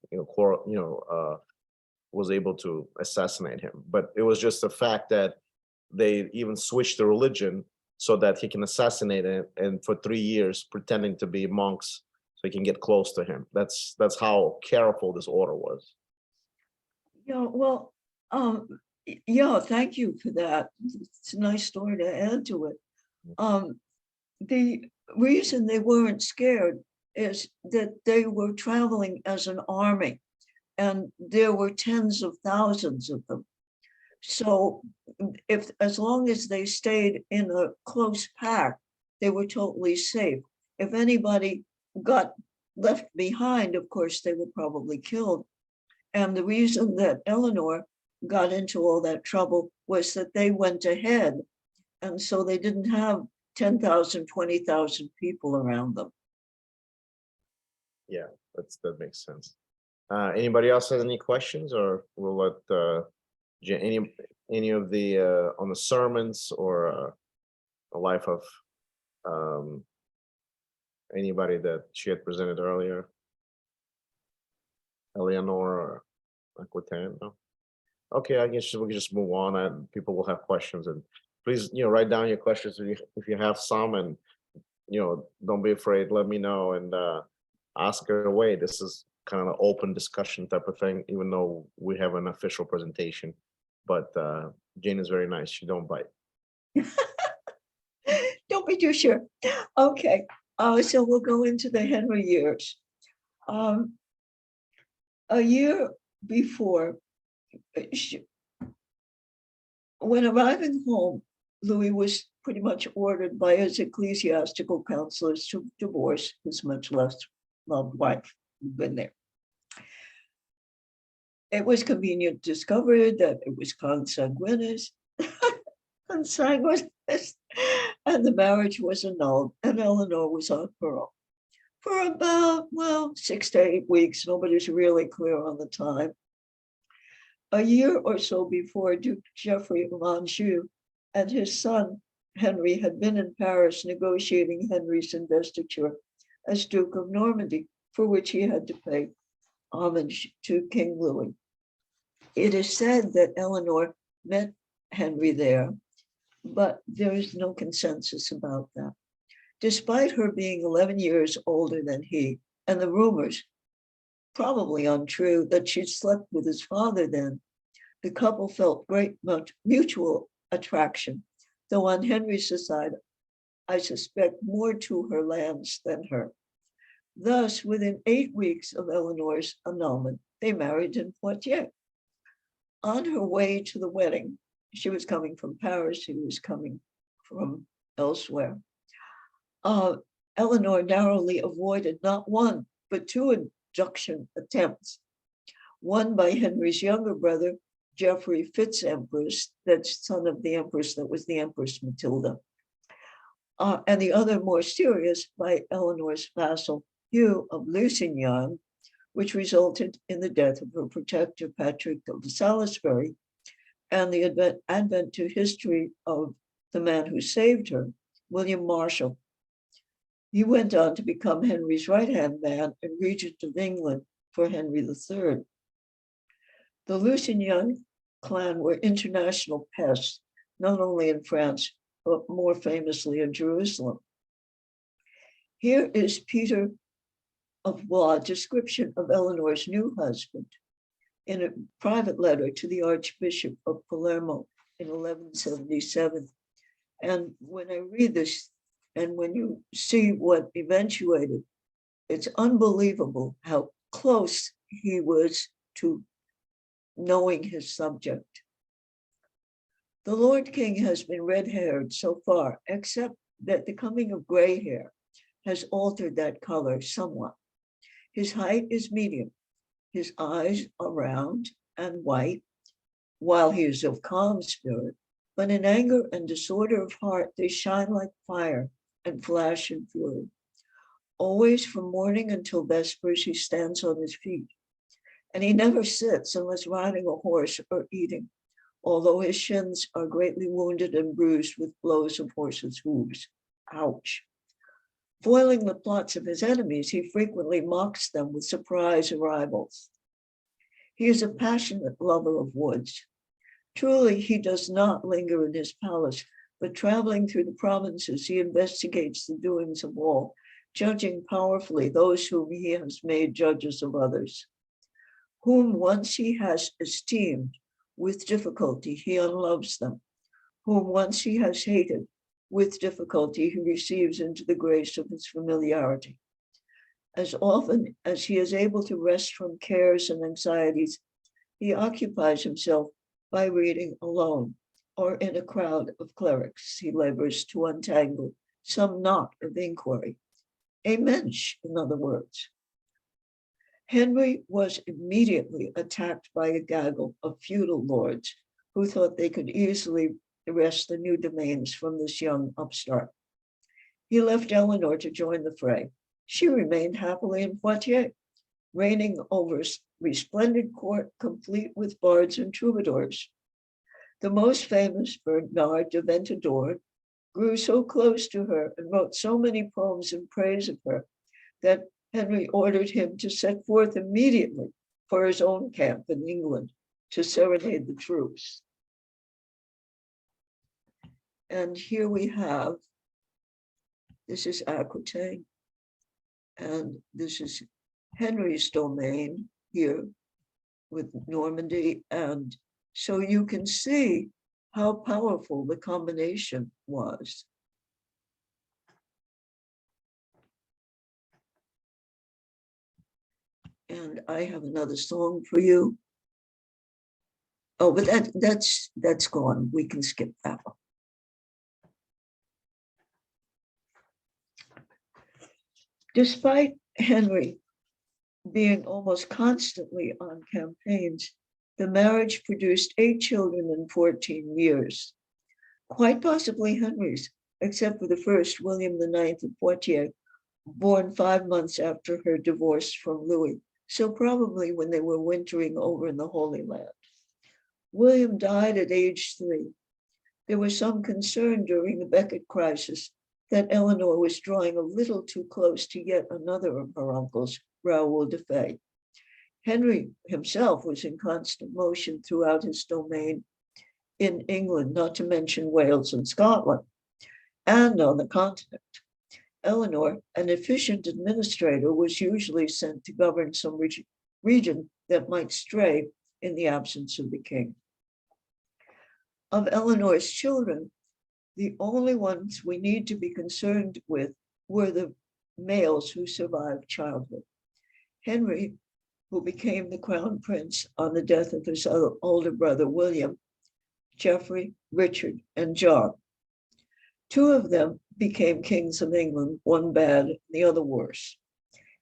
was able to assassinate him. But it was just the fact that they even switched the religion so that he can assassinate him, and for 3 years pretending to be monks so he can get close to him. That's how careful this order was. Yeah, well, yeah, thank you for that. It's a nice story to add to it. The reason they weren't scared is that they were traveling as an army, and there were tens of thousands of them. So as long as they stayed in a close pack, they were totally safe. If anybody got left behind, of course, they were probably killed. And the reason that Eleanor got into all that trouble was that they went ahead. And so they didn't have 10,000, 20,000 people around them. Yeah, that makes sense. Anybody else have any questions, or we'll let any of the on the sermons or the life of anybody that she had presented earlier? Eleanor or Aquitaine? No? Okay, I guess we can just move on, and people will have questions. And please, write down your questions if you have some, and don't be afraid. Let me know and ask her away. This is kind of an open discussion type of thing, even though we have an official presentation. But Jane is very nice. She don't bite. Don't be too sure. Okay, so we'll go into the Henry years. A year before, when arriving home, Louis was pretty much ordered by his ecclesiastical counselors to divorce his much less loved wife who'd been there. It was convenient discovered that it was consanguineous, and the marriage was annulled, and Eleanor was on her own. For about, 6 to 8 weeks, nobody's really clear on the time. A year or so before, Duke Geoffrey of Anjou and his son Henry had been in Paris negotiating Henry's investiture as Duke of Normandy, for which he had to pay homage to King Louis. It is said that Eleanor met Henry there, but there is no consensus about that. Despite her being 11 years older than he, and the rumors, probably untrue, that she slept with his father then, the couple felt much mutual attraction, though on Henry's side, I suspect more to her lands than her. Thus, within 8 weeks of Eleanor's annulment, they married in Poitiers. On her way to the wedding, she was coming from Paris, he was coming from elsewhere. Eleanor narrowly avoided not one, but 2 abduction attempts. One by Henry's younger brother, Geoffrey Fitz-Empress, that's son of the empress that was the Empress Matilda. And the other more serious by Eleanor's vassal, Hugh of Lusignan, which resulted in the death of her protector, Patrick of Salisbury, and the advent to history of the man who saved her, William Marshal. He went on to become Henry's right-hand man and regent of England for Henry III. The Lusignan clan were international pests, not only in France, but more famously in Jerusalem. Here is Peter of Blois' description of Eleanor's new husband in a private letter to the Archbishop of Palermo in 1177. And when I read this, and when you see what eventuated, it's unbelievable how close he was to knowing his subject. The Lord King has been red-haired so far, except that the coming of gray hair has altered that color somewhat. His height is medium. His eyes are round and white, while he is of calm spirit, but in anger and disorder of heart, they shine like fire and flash in fury. Always from morning until vespers, he stands on his feet, and he never sits unless riding a horse or eating, although his shins are greatly wounded and bruised with blows of horses' hooves. Ouch. Foiling the plots of his enemies, he frequently mocks them with surprise arrivals. He is a passionate lover of woods. Truly, he does not linger in his palace, but traveling through the provinces, he investigates the doings of all, judging powerfully those whom he has made judges of others. Whom once he has esteemed, with difficulty he unloves them. Whom once he has hated, with difficulty he receives into the grace of his familiarity. As often as he is able to rest from cares and anxieties, he occupies himself by reading alone, or in a crowd of clerics he labors to untangle some knot of inquiry, a mensch, in other words. Henry was immediately attacked by a gaggle of feudal lords who thought they could easily wrest the new domains from this young upstart. He left Eleanor to join the fray. She remained happily in Poitiers, reigning over a resplendent court complete with bards and troubadours. The most famous, Bernard de Ventador, grew so close to her and wrote so many poems in praise of her that Henry ordered him to set forth immediately for his own camp in England to serenade the troops. And here we have, this is Aquitaine, and this is Henry's domain here with Normandy. And so you can see how powerful the combination was. And I have another song for you. Oh, but that's gone. We can skip that one. Despite Henry being almost constantly on campaigns, the marriage produced 8 children in 14 years. Quite possibly Henry's, except for the first, William IX of Poitiers, born 5 months after her divorce from Louis, so probably when they were wintering over in the Holy Land. William died at age 3. There was some concern during the Beckett crisis that Eleanor was drawing a little too close to yet another of her uncles, Raoul de Fay. Henry himself was in constant motion throughout his domain in England, not to mention Wales and Scotland, and on the continent. Eleanor, an efficient administrator, was usually sent to govern some region that might stray in the absence of the king. Of Eleanor's children, the only ones we need to be concerned with were the males who survived childhood. Henry, who became the crown prince on the death of his older brother, William, Geoffrey, Richard, and John. 2 of them became kings of England, one bad, the other worse.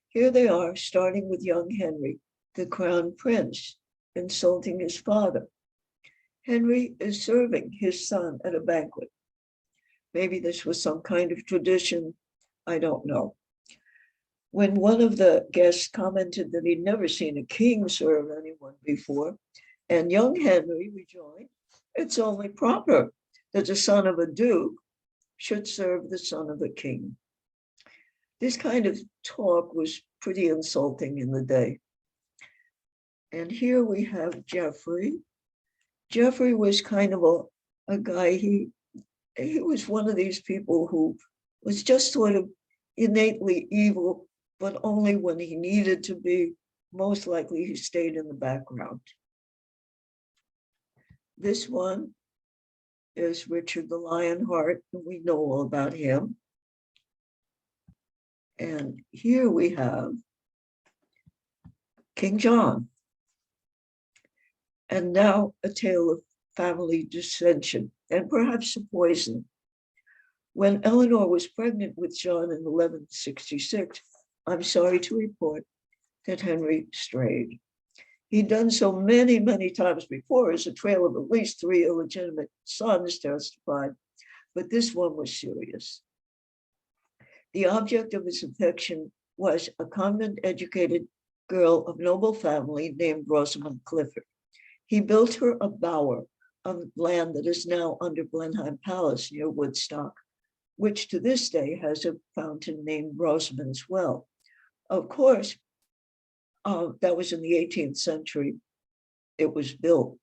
Here they are, starting with young Henry, the crown prince, insulting his father. Henry is serving his son at a banquet. Maybe this was some kind of tradition, I don't know. When one of the guests commented that he'd never seen a king serve anyone before, and young Henry rejoined, "It's only proper that the son of a duke should serve the son of a king." This kind of talk was pretty insulting in the day. And here we have Geoffrey. Geoffrey was kind of a guy, he was one of these people who was just sort of innately evil, but only when he needed to be. Most likely he stayed in the background. This one is Richard the Lionheart, and we know all about him. And here we have King John. And now a tale of family dissension and perhaps a poison. When Eleanor was pregnant with John in 1166, I'm sorry to report that Henry strayed. He'd done so many, many times before, as a trail of at least 3 illegitimate sons testified, but this one was serious. The object of his affection was a convent-educated girl of noble family named Rosamond Clifford. He built her a bower on land that is now under Blenheim Palace near Woodstock, which to this day has a fountain named Rosamond's Well. Of course, that was in the 18th century, it was built.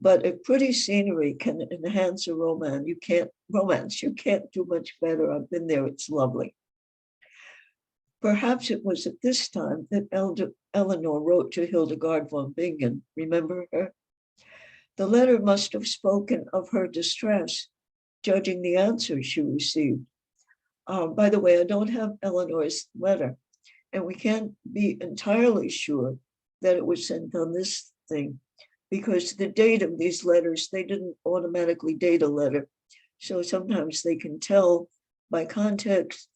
But if pretty scenery can enhance a romance, you can't do much better. I've been there, it's lovely. Perhaps it was at this time that Eleanor wrote to Hildegard von Bingen, remember her? The letter must have spoken of her distress, judging the answer she received. By the way, I don't have Eleanor's letter, and we can't be entirely sure that it was sent on this thing, because the date of these letters, they didn't automatically date a letter. So sometimes they can tell by context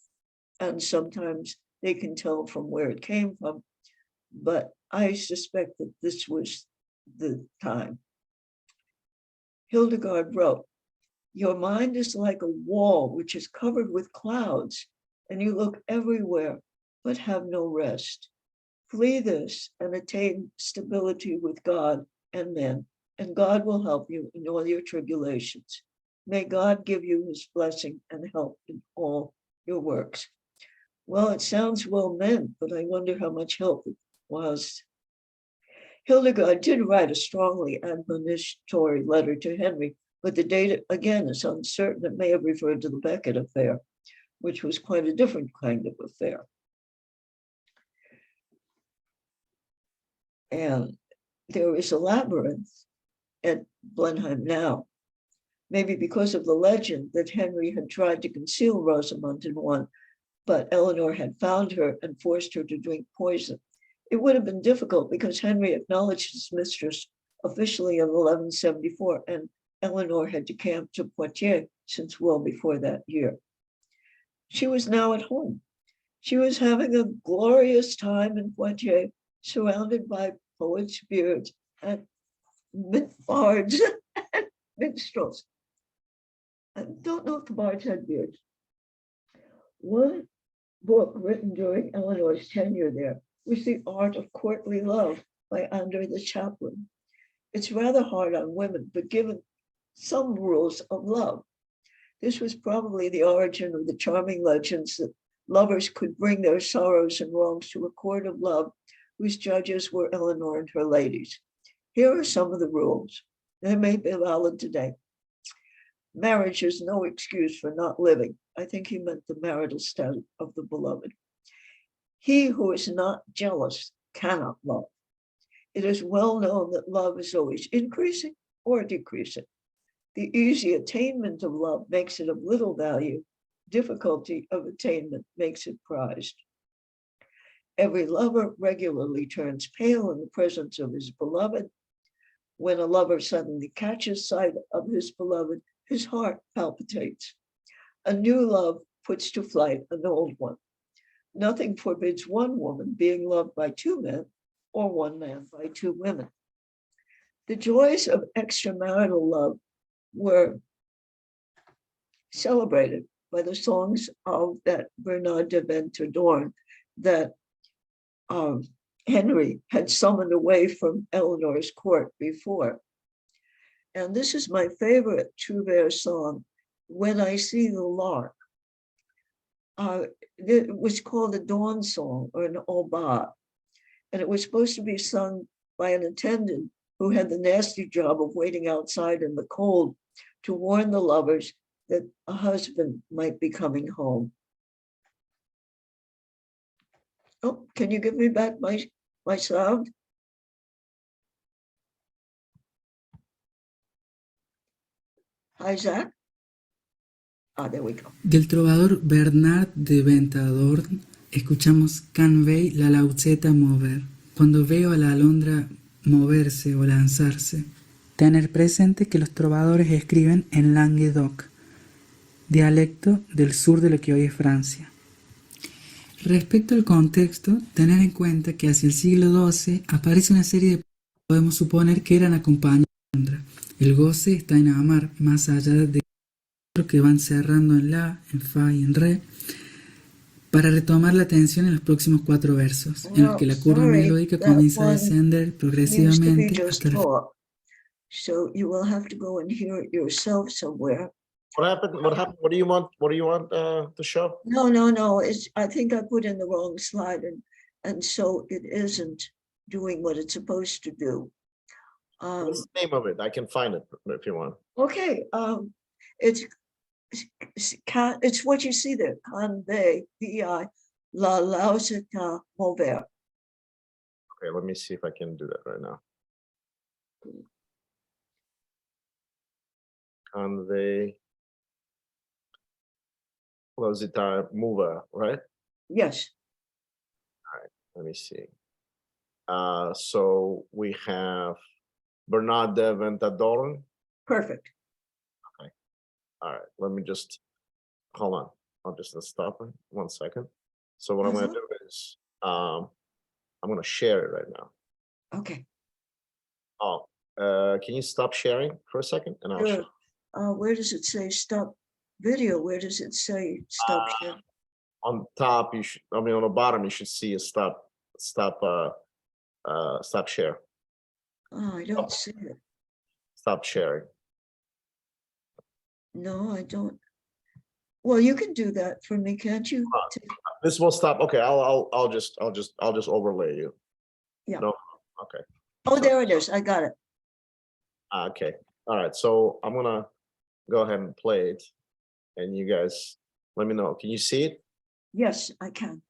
and sometimes they can tell from where it came from, but I suspect that this was the time. Hildegard wrote, "Your mind is like a wall which is covered with clouds, and you look everywhere but have no rest. Flee this and attain stability with God and men, and God will help you in all your tribulations. May God give you his blessing and help in all your works." Well, it sounds well meant, but I wonder how much help it was. Hildegard did write a strongly admonitory letter to Henry, but the date, again, is uncertain. It may have referred to the Beckett Affair, which was quite a different kind of affair. And there is a labyrinth at Blenheim now, maybe because of the legend that Henry had tried to conceal Rosamond in one, but Eleanor had found her and forced her to drink poison. It would have been difficult because Henry acknowledged his mistress officially in 1174, and Eleanor had decamped to Poitiers since well before that year. She was now at home. She was having a glorious time in Poitiers, surrounded by poets' beards and bards and minstrels. I don't know if the bards had beards. One book written during Eleanor's tenure there was The Art of Courtly Love by Andre the Chaplain. It's rather hard on women, but given some rules of love. This was probably the origin of the charming legends that lovers could bring their sorrows and wrongs to a court of love whose judges were Eleanor and her ladies. Here are some of the rules. They may be valid today. Marriage is no excuse for not living. I think he meant the marital state of the beloved. He who is not jealous cannot love. It is well known that love is always increasing or decreasing. The easy attainment of love makes it of little value. Difficulty of attainment makes it prized. Every lover regularly turns pale in the presence of his beloved. When a lover suddenly catches sight of his beloved, his heart palpitates. A new love puts to flight an old one. Nothing forbids one woman being loved by two men or one man by two women. The joys of extramarital love were celebrated by the songs of that Bernard de Ventadorn that Henry had summoned away from Eleanor's court before. And this is my favorite Trouvère song, When I See the Lark. It was called a dawn song or an aubade, and it was supposed to be sung by an attendant who had the nasty job of waiting outside in the cold to warn the lovers that a husband might be coming home. Oh, can you give me back my sound? Hi, Zach. There we go. Del trovador Bernard de Ventadorn escuchamos Can vei la lauceta mover. Cuando veo a la alondra moverse o lanzarse. Tener presente que los trovadores escriben en Languedoc, dialecto del sur de lo que hoy es Francia. Respecto al contexto, tener en cuenta que hacia el siglo XII aparece una serie de podemos suponer que eran acompañados de alondra. El goce está en amar, más allá de que van cerrando en la, en fa y en re, para retomar la atención en los próximos 4 versos, en los que la curva melódica comienza a descender progresivamente hasta el final. So you will have to go and hear it yourself somewhere. What happened? What happened? What do you want? What do you want to show? No. I think I put in the wrong slide, and so it isn't doing what it's supposed to do. What's the name of it? I can find it if you want. Okay. It's what you see there. Can vei la lauceta mover. Okay, let me see if I can do that right now. Can vei lauceta mover, right? Yes. All right, let me see. So we have Bernard de Ventadorn. Perfect. All right, let me just hold on. I'll just stop it 1 second. So what I'm going to do is I'm going to share it right now. Okay. Oh, can you stop sharing for a second? And I'll Sure. share. Where does it say stop video? Where does it say stop share? On top, you should. I mean, on the bottom, you should see a stop share. Oh, I don't see it. Stop sharing. No, I don't. Well, you can do that for me, can't you? This will stop. Okay, I'll just overlay you. Yeah. No. Okay. Oh, there it is. I got it. Okay. All right. So I'm gonna go ahead and play it, and you guys let me know. Can you see it? Yes, I can.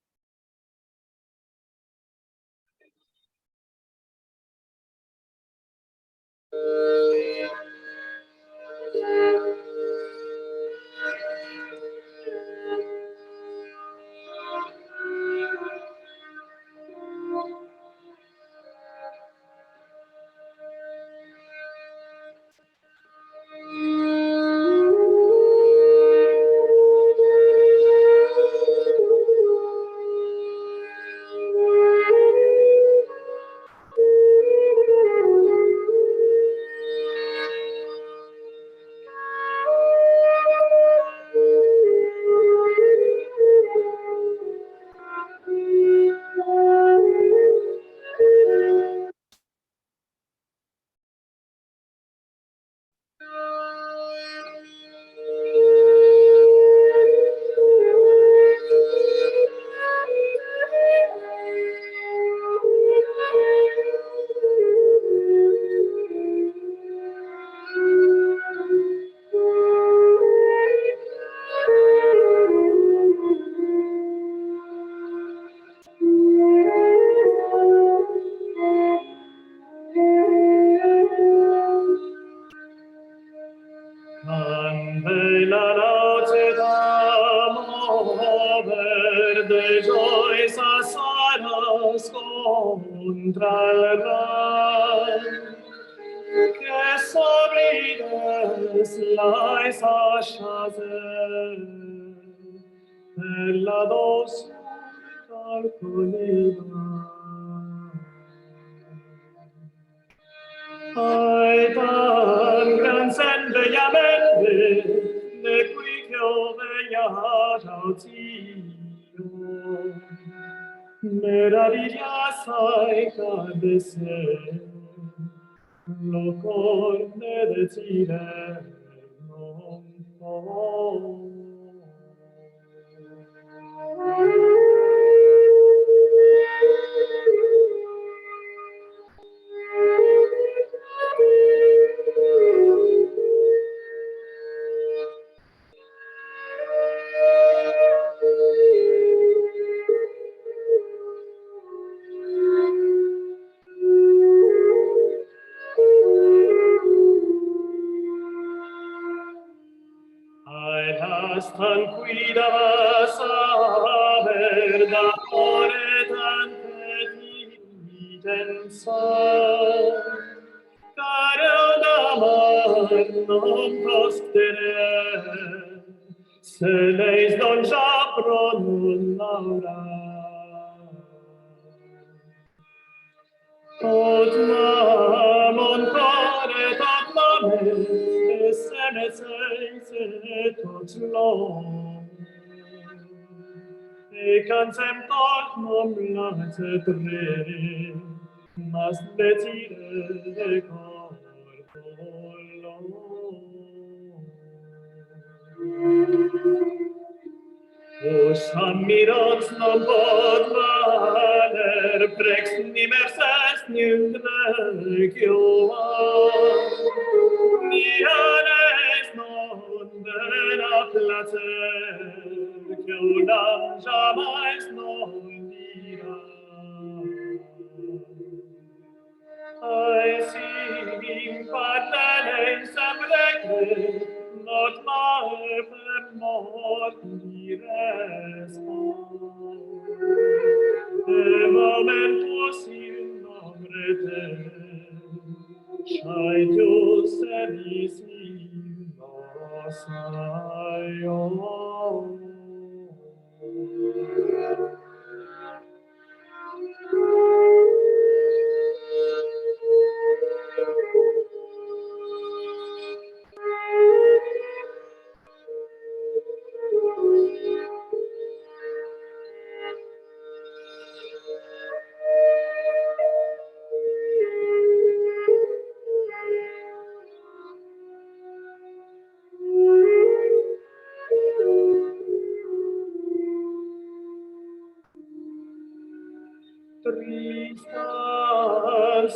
Just honores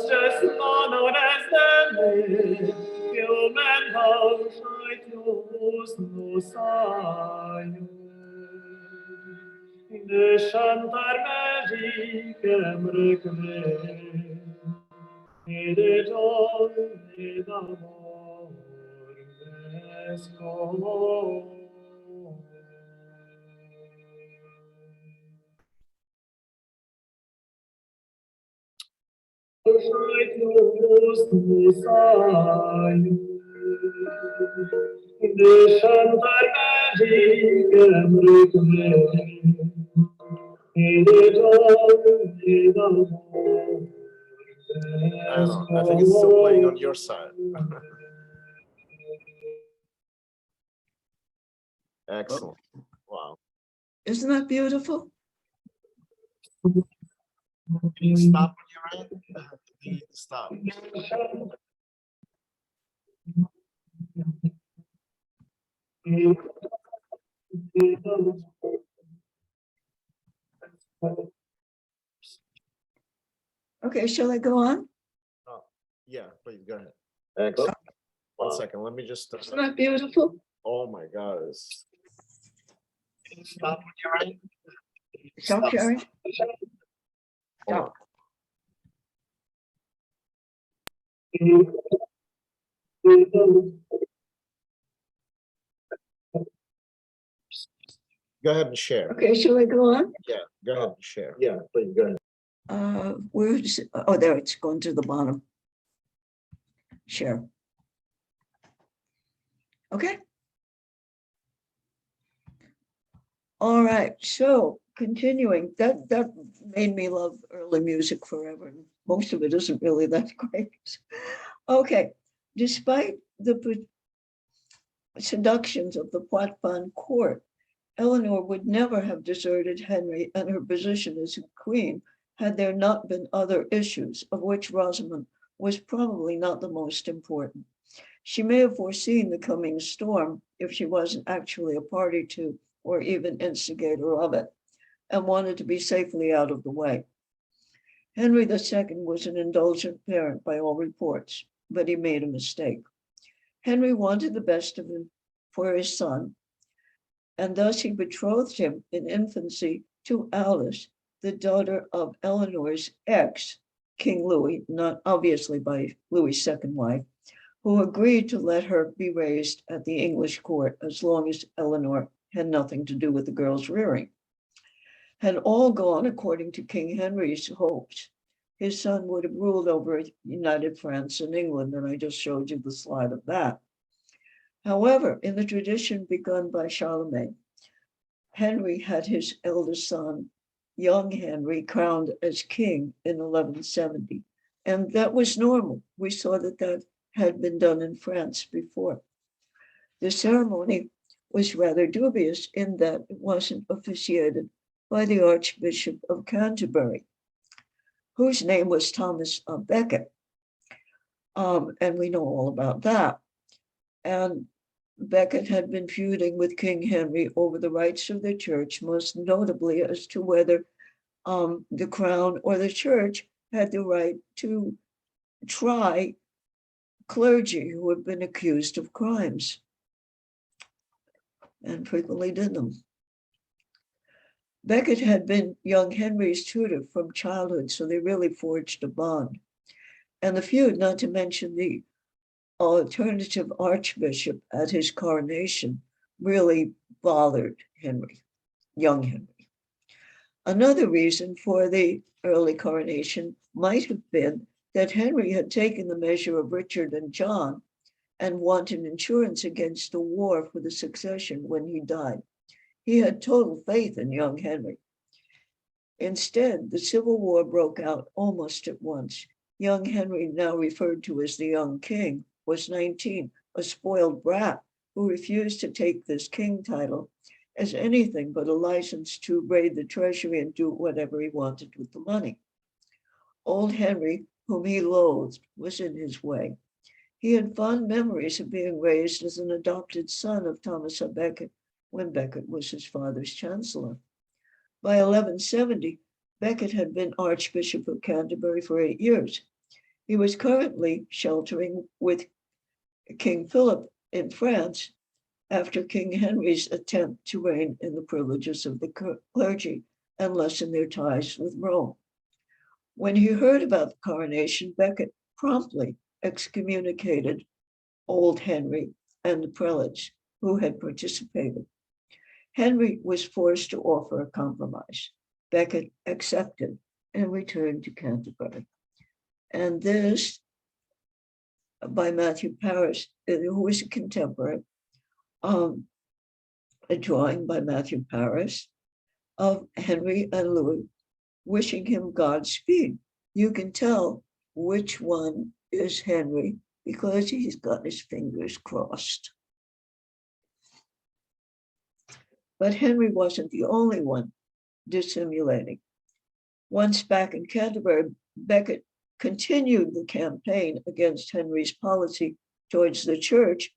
de human house, I choose no sign. De chantar magic recre, et de joy et d'amor mesco. I think it's still playing on your side. Excellent. Wow. Isn't that beautiful? Can you stop when you're in? Stop. Okay, shall I go on? Oh, yeah, please go ahead. Excellent. 1 second. Let me just. Isn't that beautiful? Oh my God. Stop when you're in. Stop sharing. Stop. Go ahead and share. Okay, shall I go on? Yeah, go ahead and share. Yeah, please go ahead. Where's, oh, there, it's going to the bottom. Share. Okay. All right, so continuing, that made me love early music forever. And most of it isn't really that great. Okay, despite the seductions of the Poitevin court, Eleanor would never have deserted Henry and her position as a queen had there not been other issues, of which Rosamond was probably not the most important. She may have foreseen the coming storm if she wasn't actually a party to or even instigator of it, and wanted to be safely out of the way. Henry II was an indulgent parent by all reports, but he made a mistake. Henry wanted the best of him for his son, and thus he betrothed him in infancy to Alice, the daughter of Eleanor's ex, King Louis, not obviously by Louis' second wife, who agreed to let her be raised at the English court as long as Eleanor had nothing to do with the girl's rearing. Had all gone according to King Henry's hopes, his son would have ruled over united France and England, and I just showed you the slide of that. However, in the tradition begun by Charlemagne, Henry had his eldest son, young Henry, crowned as king in 1170, and that was normal. We saw that had been done in France before. The ceremony was rather dubious in that it wasn't officiated by the Archbishop of Canterbury, whose name was Thomas Beckett. And we know all about that. And Beckett had been feuding with King Henry over the rights of the church, most notably as to whether the crown or the church had the right to try clergy who had been accused of crimes, and frequently did them. Beckett had been young Henry's tutor from childhood, so they really forged a bond. And the feud, not to mention the alternative archbishop at his coronation, really bothered Henry, young Henry. Another reason for the early coronation might have been that Henry had taken the measure of Richard and John and wanted insurance against a war for the succession when he died. He had total faith in young Henry. Instead, the Civil War broke out almost at once. Young Henry, now referred to as the young king, was 19, a spoiled brat who refused to take this king title as anything but a license to raid the treasury and do whatever he wanted with the money. Old Henry, whom he loathed, was in his way. He had fond memories of being raised as an adopted son of Thomas à Becket when Becket was his father's chancellor. By 1170, Beckett had been Archbishop of Canterbury for 8 years. He was currently sheltering with King Philip in France after King Henry's attempt to reign in the privileges of the clergy and lessen their ties with Rome. When he heard about the coronation, Beckett promptly excommunicated old Henry and the prelates who had participated. Henry was forced to offer a compromise. Beckett accepted and returned to Canterbury. And this, by Matthew Paris, who was a contemporary, a drawing by Matthew Paris of Henry and Louis wishing him Godspeed. You can tell which one is Henry because he's got his fingers crossed. But Henry wasn't the only one dissimulating. Once back in Canterbury, Beckett continued the campaign against Henry's policy towards the church.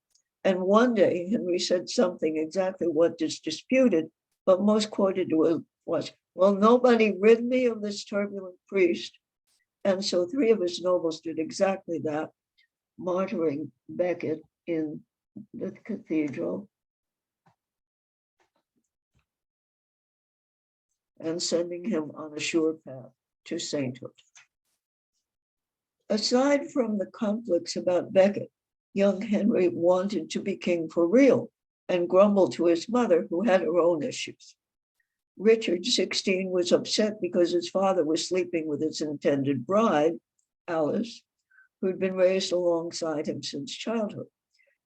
And one day, Henry said something exactly what is disputed, but most quoted was, well, nobody rid me of this turbulent priest. And so 3 of his nobles did exactly that, martyring Beckett in the cathedral and sending him on a sure path to sainthood. Aside from the conflicts about Beckett, young Henry wanted to be king for real and grumbled to his mother, who had her own issues. Richard, 16, was upset because his father was sleeping with his intended bride, Alice, who'd been raised alongside him since childhood.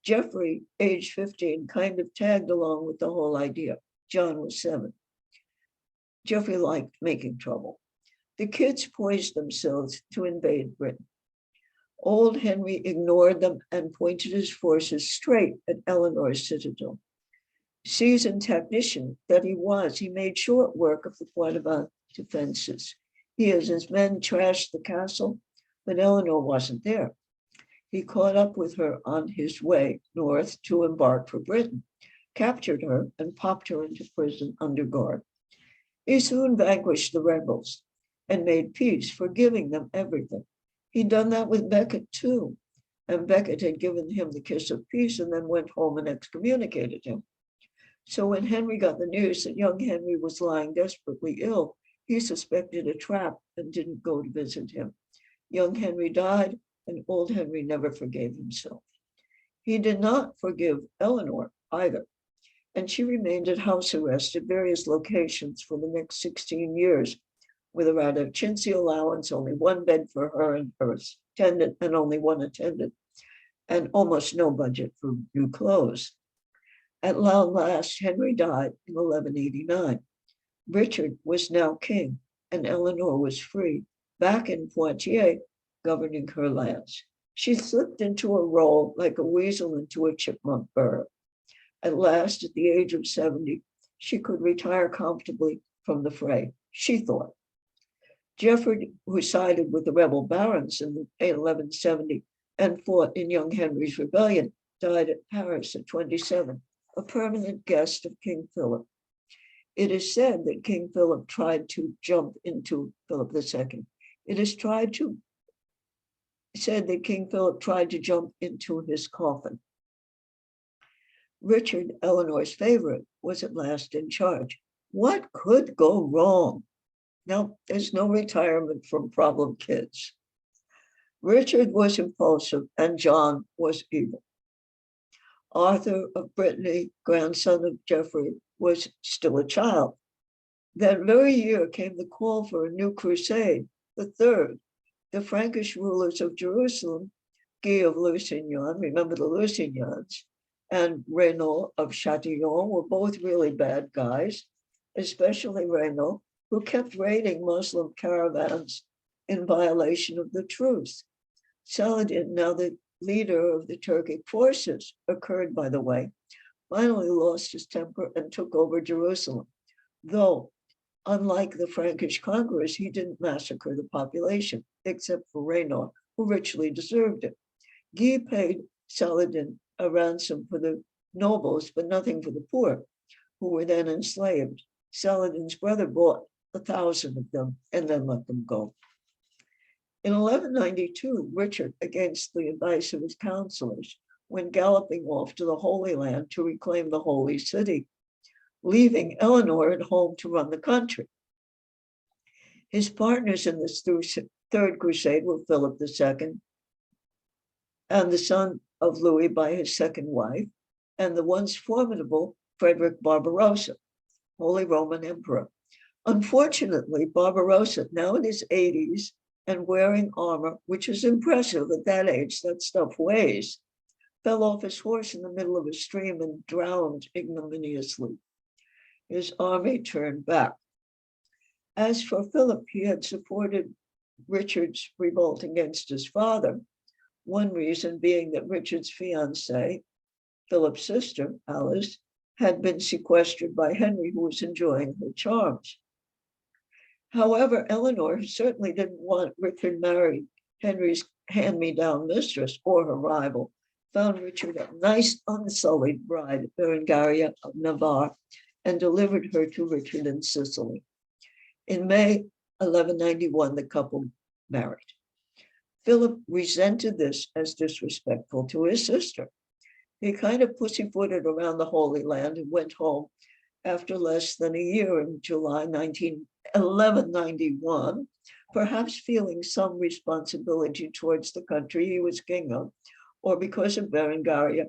Geoffrey, age 15, kind of tagged along with the whole idea. John was 7. Geoffrey liked making trouble. The kids poised themselves to invade Britain. Old Henry ignored them and pointed his forces straight at Eleanor's citadel. Seasoned technician that he was, he made short work of the Poitevin defenses. He and his men trashed the castle, but Eleanor wasn't there. He caught up with her on his way north to embark for Britain, captured her, and popped her into prison under guard. He soon vanquished the rebels and made peace, forgiving them everything. He'd done that with Beckett too, and Beckett had given him the kiss of peace and then went home and excommunicated him. So when Henry got the news that young Henry was lying desperately ill, he suspected a trap and didn't go to visit him. Young Henry died, and old Henry never forgave himself. He did not forgive Eleanor either, and she remained at house arrest at various locations for the next 16 years, with a rather chintzy allowance, only 1 bed for her and her attendant, and only 1 attendant, and almost no budget for new clothes. At long last, Henry died in 1189. Richard was now king, and Eleanor was free, back in Poitiers, governing her lands. She slipped into a role like a weasel into a chipmunk burrow. At last, at the age of 70, she could retire comfortably from the fray, she thought. Geoffrey, who sided with the rebel barons in 1170 and fought in young Henry's rebellion, died at Paris at 27, a permanent guest of King Philip. It is said that King Philip tried to jump into Philip II. It is said that King Philip tried to jump into his coffin. Richard, Eleanor's favorite, was at last in charge. What could go wrong? Now, there's no retirement from problem kids. Richard was impulsive and John was evil. Arthur of Brittany, grandson of Geoffrey, was still a child. That very year came the call for a new crusade, the third. The Frankish rulers of Jerusalem, Guy of Lusignan, remember the Lusignans, and Renaud of Châtillon were both really bad guys, especially Renaud, who kept raiding Muslim caravans in violation of the truce. Saladin, now the leader of the Turkic forces, occurred, by the way, finally lost his temper and took over Jerusalem, though, unlike the Frankish conquerors, he didn't massacre the population, except for Renaud, who richly deserved it. Guy paid Saladin a ransom for the nobles, but nothing for the poor, who were then enslaved. Saladin's brother bought 1,000 of them and then let them go. In 1192, Richard, against the advice of his counselors, went galloping off to the Holy Land to reclaim the Holy City, leaving Eleanor at home to run the country. His partners in this Third Crusade were Philip II, and the son of Louis by his second wife, and the once formidable Frederick Barbarossa, Holy Roman Emperor. Unfortunately, Barbarossa, now in his 80s and wearing armor, which is impressive at that age, that stuff weighs, fell off his horse in the middle of a stream and drowned ignominiously. His army turned back. As for Philip, he had supported Richard's revolt against his father, one reason being that Richard's fiancée, Philip's sister, Alice, had been sequestered by Henry, who was enjoying her charms. However, Eleanor, who certainly didn't want Richard married Henry's hand-me-down mistress or her rival, found Richard a nice, unsullied bride, Berengaria of Navarre, and delivered her to Richard in Sicily. In May 1191, the couple married. Philip resented this as disrespectful to his sister. He kind of pussyfooted around the Holy Land and went home after less than a year in July 1191, perhaps feeling some responsibility towards the country he was king of, or because of Berengaria,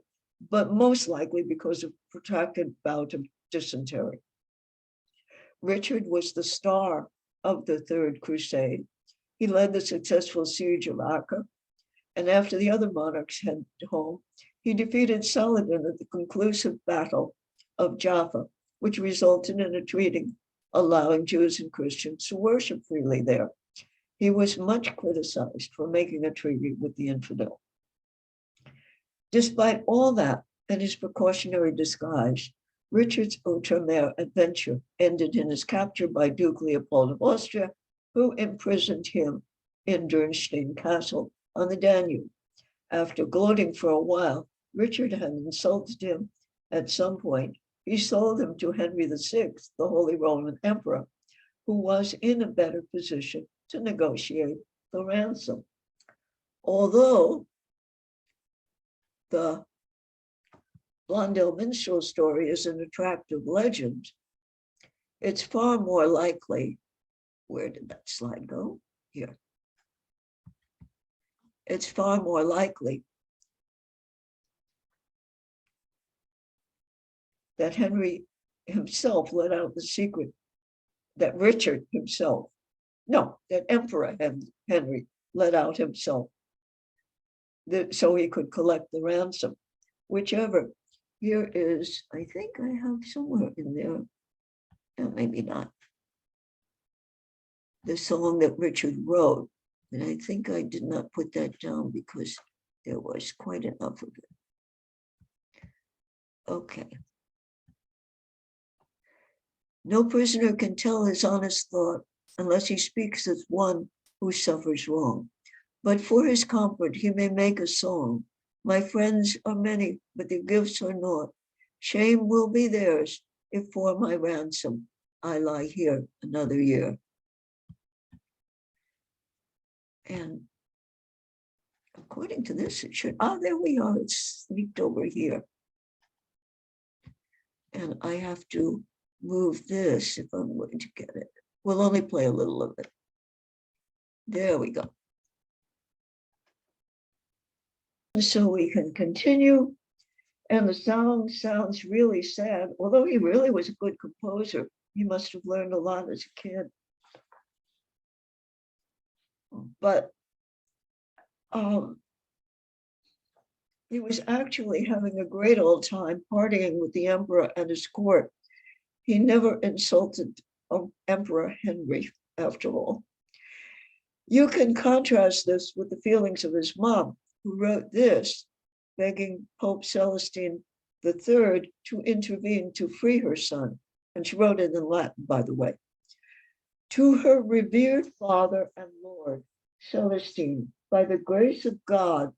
but most likely because of protracted bout of dysentery. Richard was the star of the Third Crusade. He led the successful siege of Acre, and after the other monarchs headed home, he defeated Saladin at the conclusive battle of Jaffa, which resulted in a treaty allowing Jews and Christians to worship freely there. He was much criticized for making a treaty with the infidel. Despite all that and his precautionary disguise, Richard's outre-mer adventure ended in his capture by Duke Leopold of Austria, who imprisoned him in Dürnstein Castle on the Danube. After gloating for a while, Richard had insulted him. At some point, he sold him to Henry VI, the Holy Roman Emperor, who was in a better position to negotiate the ransom. Although the Blondel minstrel story is an attractive legend, it's far more likely, where did that slide go? Here. It's far more likely that Henry himself let out the secret, that Richard himself, no, that Emperor Henry let out himself, so he could collect the ransom. Whichever. Here is, I think I have somewhere in there, maybe not, the song that Richard wrote. And I think I did not put that down because there was quite enough of it. Okay. No prisoner can tell his honest thought unless he speaks as one who suffers wrong. But for his comfort, he may make a song. My friends are many, but their gifts are naught. Shame will be theirs if for my ransom I lie here another year. And according to this, it should, there we are, it's sneaked over here. And I have to move this if I'm going to get it. We'll only play a little of it. There we go. So we can continue. And the song sounds really sad, although he really was a good composer. He must have learned a lot as a kid. But he was actually having a great old time partying with the emperor and his court. He never insulted Emperor Henry, after all. You can contrast this with the feelings of his mom, who wrote this, begging Pope Celestine III to intervene to free her son. And she wrote it in Latin, by the way. To her revered father and Lord, Celestine, by the grace of God,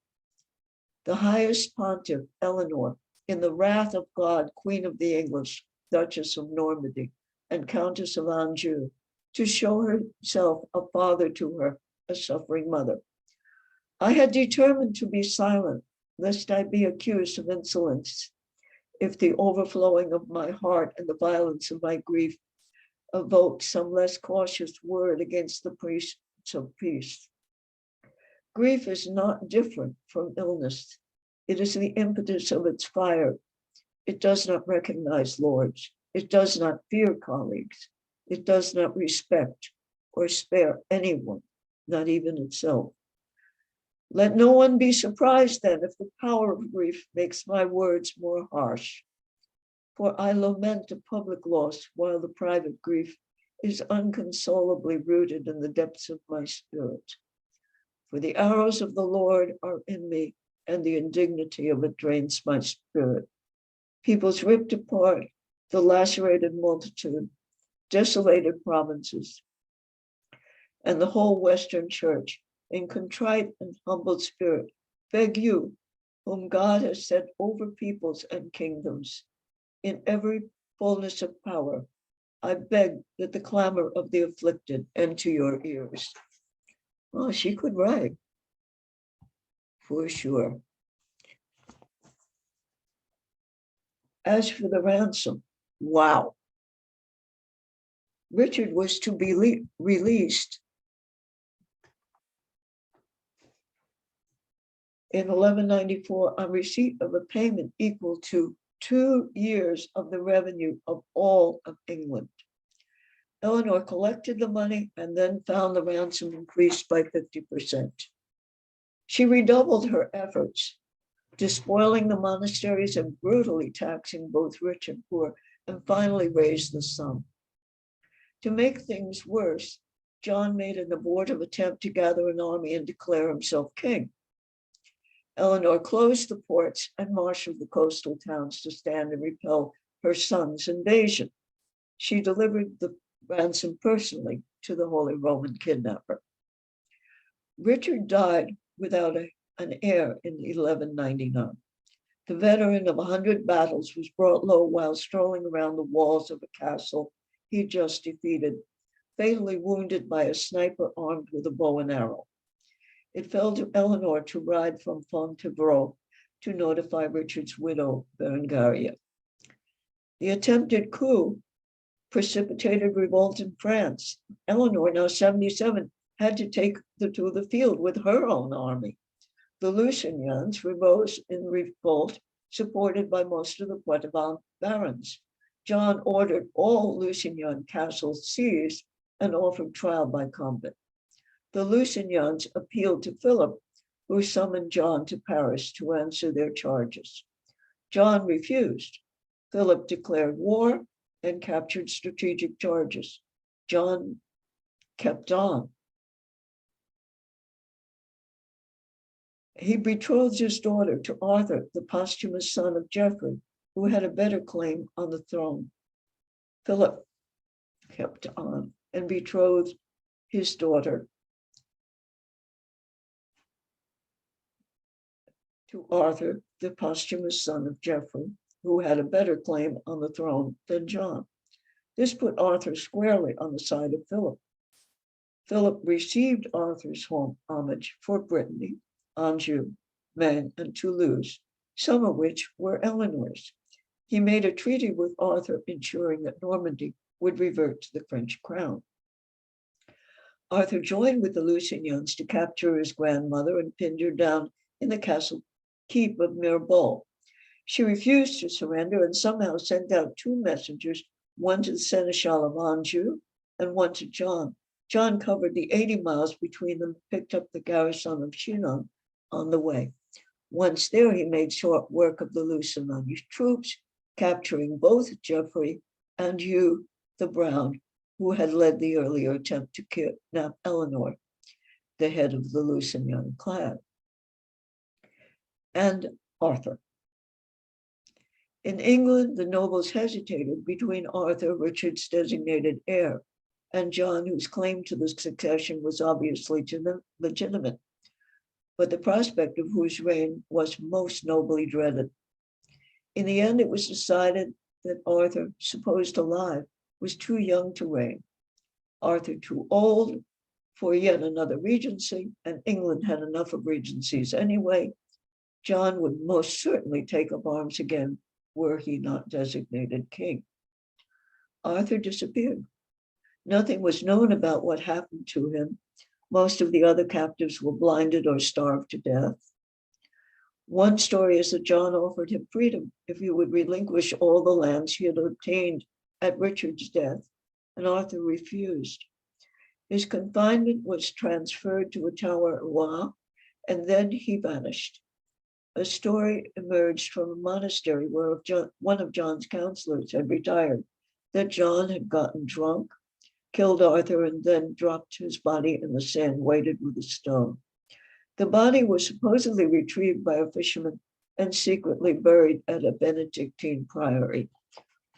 the highest pontiff, Eleanor, in the wrath of God, Queen of the English, Duchess of Normandy, and Countess of Anjou, to show herself a father to her, a suffering mother. I had determined to be silent, lest I be accused of insolence, if the overflowing of my heart and the violence of my grief evoked some less cautious word against the priests of peace. Grief is not different from illness. It is the impetus of its fire. It does not recognize lords. It does not fear colleagues. It does not respect or spare anyone, not even itself. Let no one be surprised then if the power of grief makes my words more harsh. For I lament a public loss while the private grief is unconsolably rooted in the depths of my spirit. For the arrows of the Lord are in me, and the indignity of it drains my spirit. Peoples ripped apart, the lacerated multitude, desolated provinces, and the whole Western Church, in contrite and humbled spirit, beg you, whom God has set over peoples and kingdoms, in every fullness of power, I beg that the clamor of the afflicted enter your ears. Well, she could write, for sure. As for the ransom, wow. Richard was to be released in 1194 on receipt of a payment equal to 2 years of the revenue of all of England. Eleanor collected the money and then found the ransom increased by 50%. She redoubled her efforts, despoiling the monasteries and brutally taxing both rich and poor, and finally raised the sum. To make things worse, John made an abortive attempt to gather an army and declare himself king. Eleanor closed the ports and marshaled the coastal towns to stand and repel her son's invasion. She delivered the ransom personally to the Holy Roman kidnapper. Richard died without an heir in 1199. The veteran of 100 battles was brought low while strolling around the walls of a castle he just defeated, fatally wounded by a sniper armed with a bow and arrow. It fell to Eleanor to ride from Fontevraud to notify Richard's widow, Berengaria. The attempted coup precipitated revolt in France. Eleanor, now 77, had to take to the field with her own army. The Lusignans rose in revolt, supported by most of the Poitevin barons. John ordered all Lusignan castles seized and offered trial by combat. The Lusignans appealed to Philip, who summoned John to Paris to answer their charges. John refused. Philip declared war and captured strategic charges. John kept on. He betrothed his daughter to Arthur, the posthumous son of Geoffrey, who had a better claim on the throne. Philip kept on and betrothed his daughter to Arthur, the posthumous son of Geoffrey, who had a better claim on the throne than John. This put Arthur squarely on the side of Philip. Philip received Arthur's homage for Brittany, Anjou, Maine, and Toulouse, some of which were Eleanor's. He made a treaty with Arthur, ensuring that Normandy would revert to the French crown. Arthur joined with the Lusignans to capture his grandmother and pinned her down in the castle keep of Mirebeau. She refused to surrender and somehow sent out 2 messengers, one to the Seneschal of Anjou and one to John. John covered the 80 miles between them, picked up the garrison of Chinon on the way. Once there, he made short work of the Lusignans troops, capturing both Geoffrey and Hugh the Brown, who had led the earlier attempt to kidnap Eleanor, the head of the Lusignan clan, and Arthur. In England, the nobles hesitated between Arthur, Richard's designated heir, and John, whose claim to the succession was obviously legitimate, but the prospect of whose reign was most nobly dreaded. In the end, it was decided that Arthur, supposed alive, was too young to reign. Arthur too old for yet another regency, and England had enough of regencies anyway. John would most certainly take up arms again were he not designated king. Arthur disappeared. Nothing was known about what happened to him. Most of the other captives were blinded or starved to death. One story is that John offered him freedom if he would relinquish all the lands he had obtained at Richard's death, and Arthur refused. His confinement was transferred to a tower at Rouen, and then he vanished. A story emerged from a monastery where one of John's counselors had retired, that John had gotten drunk, killed Arthur, and then dropped his body in the sand weighted with a stone. The body was supposedly retrieved by a fisherman and secretly buried at a Benedictine priory.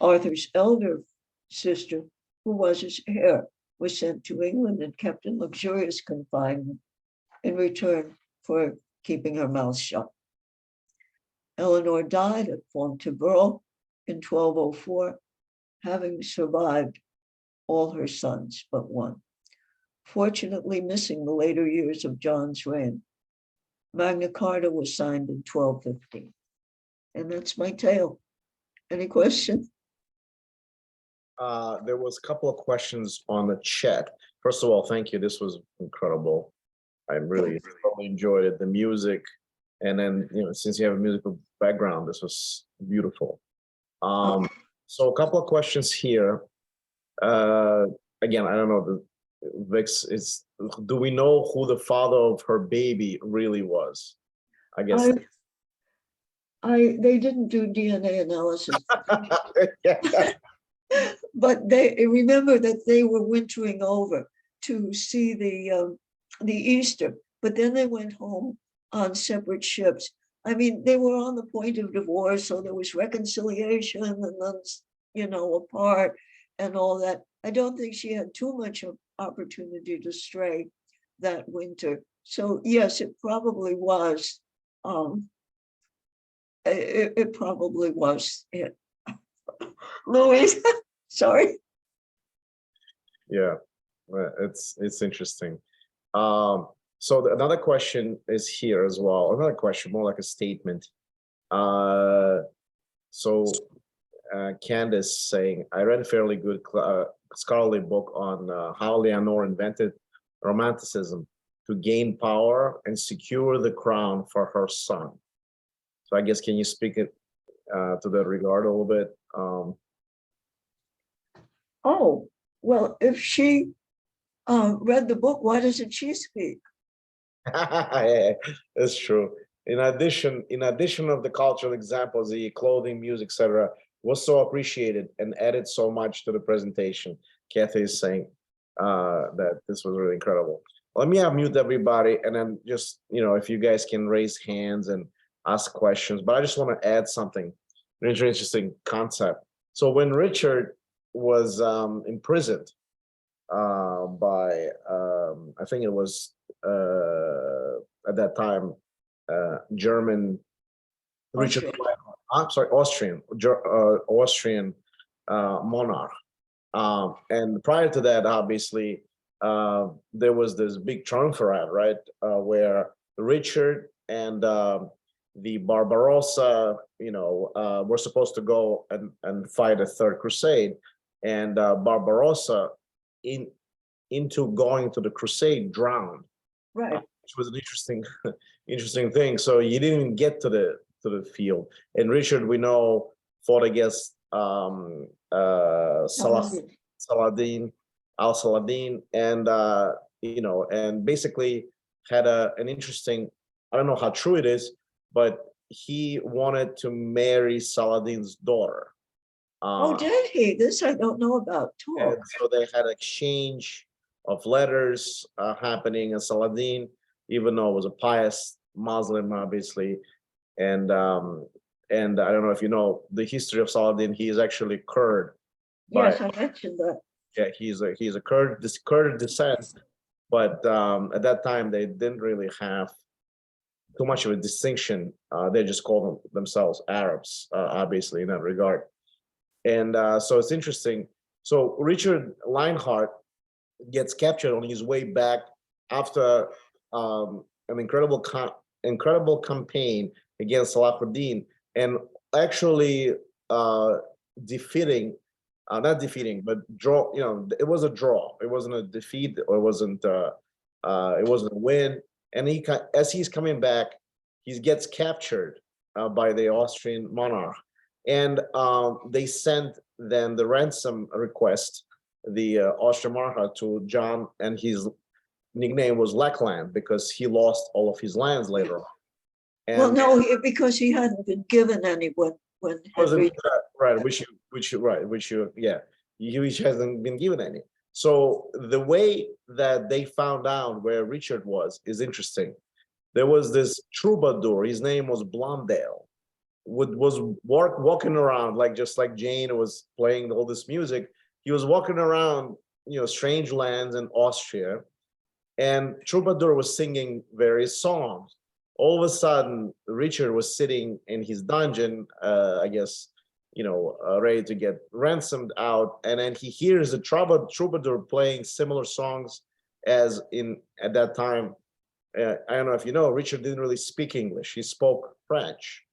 Arthur's elder sister, who was his heir, was sent to England and kept in luxurious confinement in return for keeping her mouth shut. Eleanor died at Fontevraud in 1204, having survived all her sons but one, fortunately missing the later years of John's reign. Magna Carta was signed in 1215. And that's my tale. Any questions? There was a couple of questions on the chat. First of all, thank you. This was incredible. I really enjoyed it. The music, and then since you have a musical background, this was beautiful. So a couple of questions here. Again, I don't know. The Vix is. Do we know who the father of her baby really was? I guess. They didn't do DNA analysis. Yeah. But they remember that they were wintering over to see the Easter, but then they went home on separate ships. I mean, they were on the point of divorce, so there was reconciliation and then, apart and all that. I don't think she had too much opportunity to stray that winter. So yes, it probably was. It probably was it. Louis, sorry. Yeah, it's interesting. So another question is here as well. Another question, more like a statement. Candace saying, I read a fairly good scholarly book on how Leonor invented Romanticism to gain power and secure the crown for her son. So I guess, can you speak it to that regard a little bit? Oh, well, if she read the book, why doesn't she speak? Yeah, that's true. In addition of the cultural examples, the clothing, music, etc., was so appreciated and added so much to the presentation. Kathy is saying that this was really incredible. Let me unmute everybody, and then just, if you guys can raise hands and ask questions. But I just want to add something, an interesting concept. So when Richard was imprisoned by, I think it was at that time, German, Richard, I'm sorry, Austrian monarch. And prior to that, obviously, there was this big triumvirate, right, where Richard and the Barbarossa, were supposed to go and fight a third crusade, and Barbarossa, into going to the crusade, drowned. Right. Which was an interesting thing. So he didn't even get to the field. And Richard, we know, fought against Saladin, and and basically had an interesting. I don't know how true it is, but he wanted to marry Saladin's daughter. Did he? This I don't know about. And so they had exchange of letters happening, and Saladin, even though it was a pious Muslim, obviously, and I don't know if you know the history of Saladin. He is actually Kurd. Yes, I mentioned that. Yeah, he's a Kurd, Kurd descent, but at that time they didn't really have too much of a distinction. They just called themselves Arabs, obviously, in that regard. And so it's interesting. So Richard Lionheart gets captured on his way back after an incredible campaign against Salahuddin, and actually defeating, not defeating, but draw. You know, it was a draw. It wasn't a defeat, or it wasn't a win. And as he's coming back, he gets captured by the Austrian monarch, and they sent then the ransom request, the Austrian monarch, to John, and his nickname was Lackland because he lost all of his lands later on. And well, no, because he hadn't been given any when Henry. which hasn't been given any. So the way that they found out where Richard was is interesting. There was this troubadour, his name was Blondel, was walking around, like just like Jane was playing all this music. He was walking around, you know, strange lands in Austria, and troubadour was singing various songs. All of a sudden, Richard was sitting in his dungeon, I guess, you know, ready to get ransomed out, and then he hears the troubadour playing similar songs as at that time. I don't know if you know, Richard didn't really speak English. He spoke French.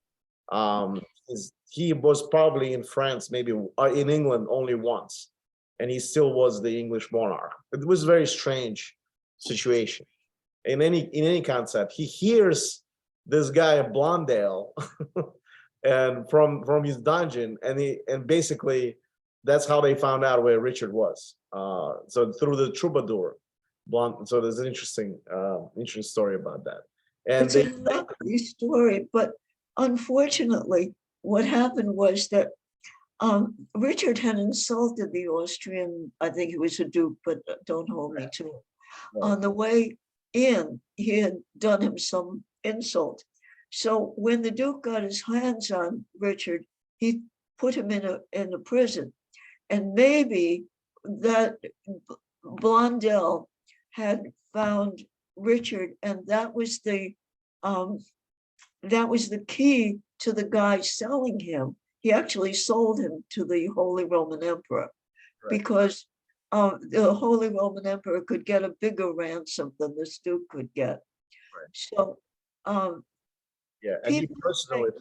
He was probably in France, maybe in England only once, and he still was the English monarch. It was a very strange situation. In any concept, he hears this guy Blondel and from his dungeon, and basically that's how they found out where Richard was. So through the troubadour. So there's an interesting story about that. And It's a lovely story, but unfortunately, what happened was that Richard had insulted the Austrian, I think he was a duke, but don't hold me to it. On the way in, he had done him some insult. So when the Duke got his hands on Richard, he put him in a prison. And maybe that Blondel had found Richard, and that was the key to the guy selling him. He actually sold him to the Holy Roman Emperor, because the Holy Roman Emperor could get a bigger ransom than this Duke could get. So yeah, and he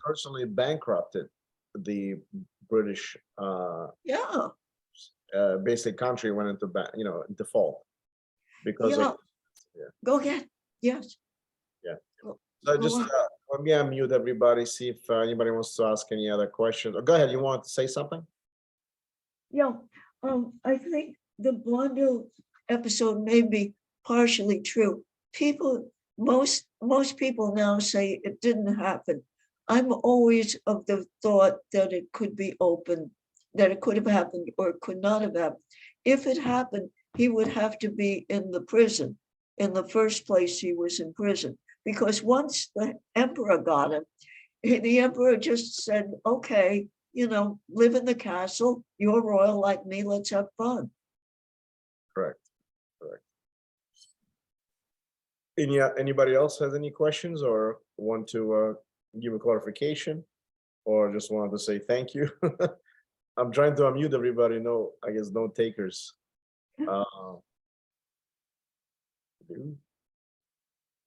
personally bankrupted the British basic country, went into default because of Go ahead. Yes. Yeah. So just let me unmute everybody, see if anybody wants to ask any other questions. Go ahead. You want to say something? Yeah. I think the Blondel episode may be partially true. Most people now say it didn't happen. I'm always of the thought that it could be open, that it could have happened or it could not have happened. If it happened, he would have to be in the prison. In the first place, he was in prison, because once the emperor got him, the emperor just said, okay, live in the castle, you're royal like me, let's have fun. Correct. Anybody else has any questions or want to give a clarification, or just wanted to say thank you? I'm trying to unmute everybody. No, I guess no takers.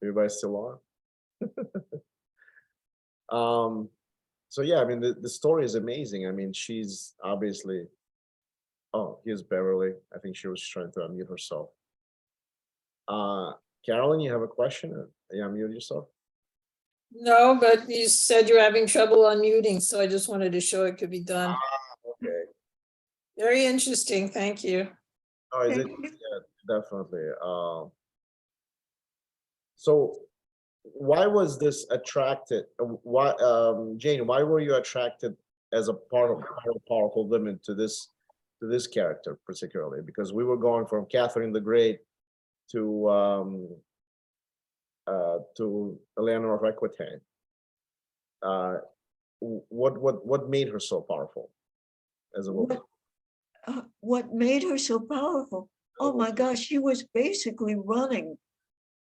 Everybody's still on. So yeah, I mean, the story is amazing. I mean, she's obviously, here's Beverly. I think she was trying to unmute herself. Carolyn, you have a question? You unmute yourself? No, but you said you're having trouble unmuting, so I just wanted to show it could be done. Okay. Very interesting, thank you. Oh, is it? Yeah, definitely. So why was this attracted? Why, Jane, why were you attracted as a part of Powerful Women to this character particularly? Because we were going from Catherine the Great to Eleanor of Aquitaine. What made her so powerful as a woman? What made her so powerful? Oh my gosh, she was basically running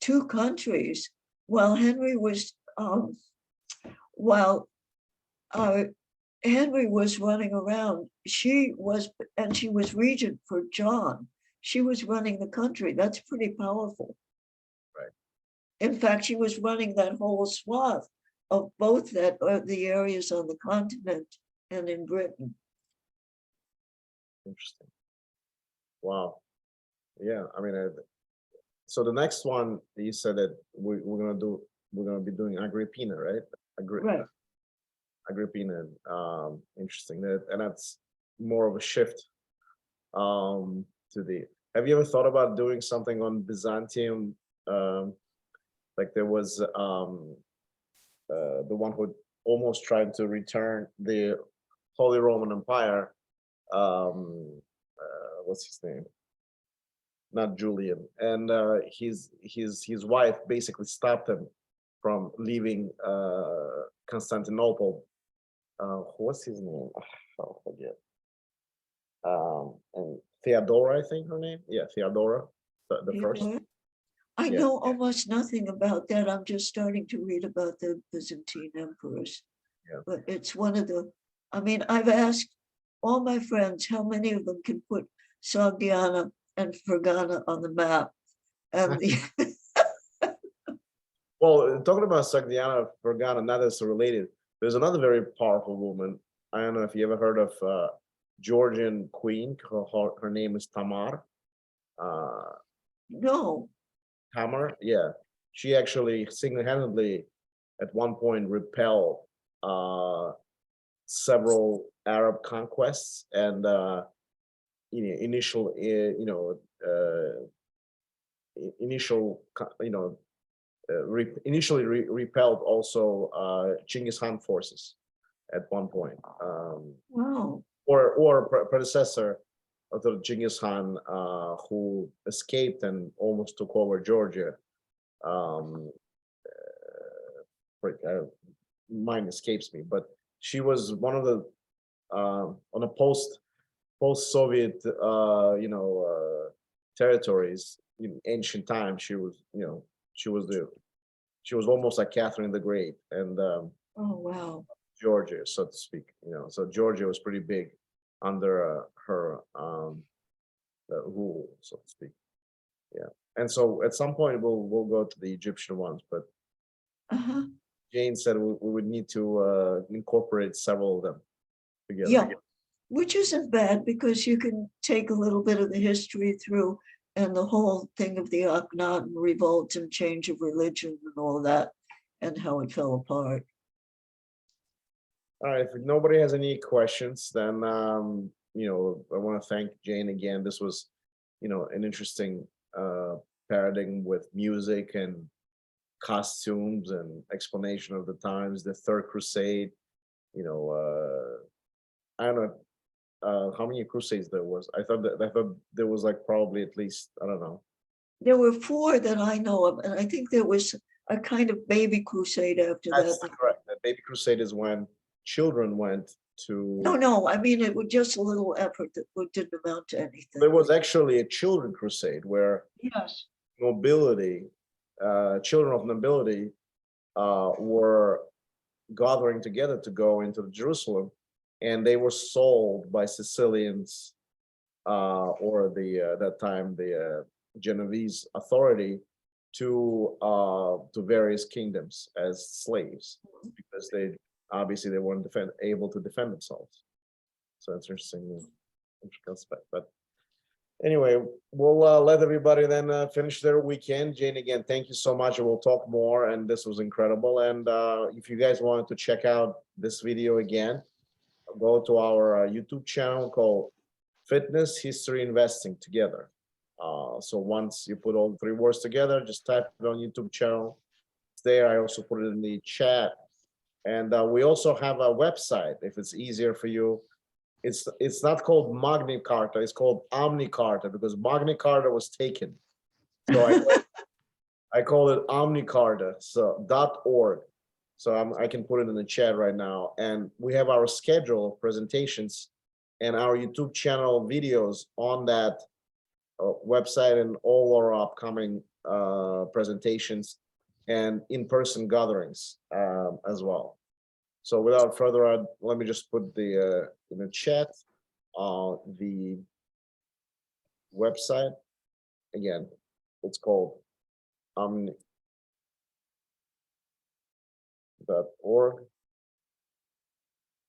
two countries while Henry was Henry was running around. She was regent for John. she was running the country. That's pretty powerful. Right. In fact, she was running that whole swath of both the areas on the continent and in Britain. Interesting. Wow. Yeah, I mean, so the next one you said that we're gonna be doing Agrippina, right? Right. Agrippina. Interesting. And that's more of a shift. To the. Have you ever thought about doing something on Byzantium? Like there was the one who almost tried to return the Holy Roman Empire. What's his name? Not Julian, and his wife basically stopped him from leaving Constantinople. What's his name? I'll forget. And Theodora, I think her name. Yeah, Theodora, the first. I Yeah. know almost nothing about that. I'm just starting to read about the Byzantine emperors. Yeah. But it's one of the, I mean, I've asked all my friends how many of them can put Sogdiana and Fergana on the map. And Well, talking about Sogdiana, Fergana, not as related. There's another very powerful woman. I don't know if you ever heard of Georgian queen. Her name is Tamar. no, Tamar, yeah. She actually single-handedly at one point repelled several Arab conquests and initial initially repelled also Genghis Khan forces at one point. wow. Or predecessor of the Genghis Khan who escaped and almost took over Georgia. Mine escapes me, but she was one of the on a post-Soviet territories in ancient times. She was she was almost like Catherine the Great and Oh, wow. Georgia, so to speak. So Georgia was pretty big under her rule, so to speak. Yeah, and so at some point we'll go to the Egyptian ones, but Uh-huh. Jane said we would need to incorporate several of them together. Yeah, which isn't bad because you can take a little bit of the history through and the whole thing of the Akhenaten revolt and change of religion and all that and how it fell apart. All right, if nobody has any questions, then I want to thank Jane again. This was, an interesting paradigm with music and costumes and explanation of the times, the Third Crusade. I don't know how many crusades there was. I thought there was like probably at least, I don't know. There were 4 that I know of, and I think there was a kind of baby crusade after That's that. correct. The baby crusade is when children went to. No, I mean, it was just a little effort that didn't amount to anything. There was actually a children crusade where Yes. nobility, children of nobility, were gathering together to go into Jerusalem, and they were sold by Sicilians or that time the Genovese authority to various kingdoms as slaves because they weren't able to defend themselves. So it's interesting aspect. But anyway, we'll let everybody then finish their weekend. Jane, again, thank you so much. We'll talk more, and this was incredible. And if you guys wanted to check out this video again, go to our YouTube channel called Fitness History Investing Together. So once you put all 3 words together, just type it on YouTube channel. It's there. I also put it in the chat. And we also have a website if it's easier for you. It's not called Magna Carta, it's called Omni Carta because Magna Carta was taken. So I call it Omni Carta, so .org. So I can put it in the chat right now. And we have our schedule of presentations and our YouTube channel videos on that website and all our upcoming presentations and in-person gatherings as well. So without further ado, let me just put in the chat the website. Again, it's called omni.org.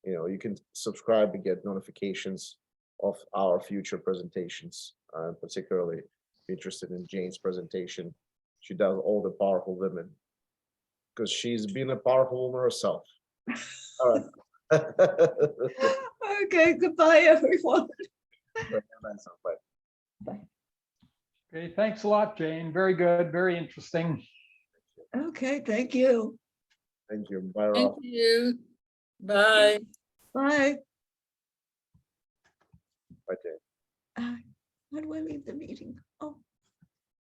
You know, you can subscribe to get notifications of our future presentations. Particularly interested in Jane's presentation. She does all the powerful women because she's been a powerful woman herself. All right. Okay, goodbye, everyone. Bye. Okay, thanks a lot, Jane. Very good, very interesting. Okay, thank you. Thank you. Bye, Thank Ralph. you. Bye. Bye. Bye, Jane. How do I leave the meeting? Oh.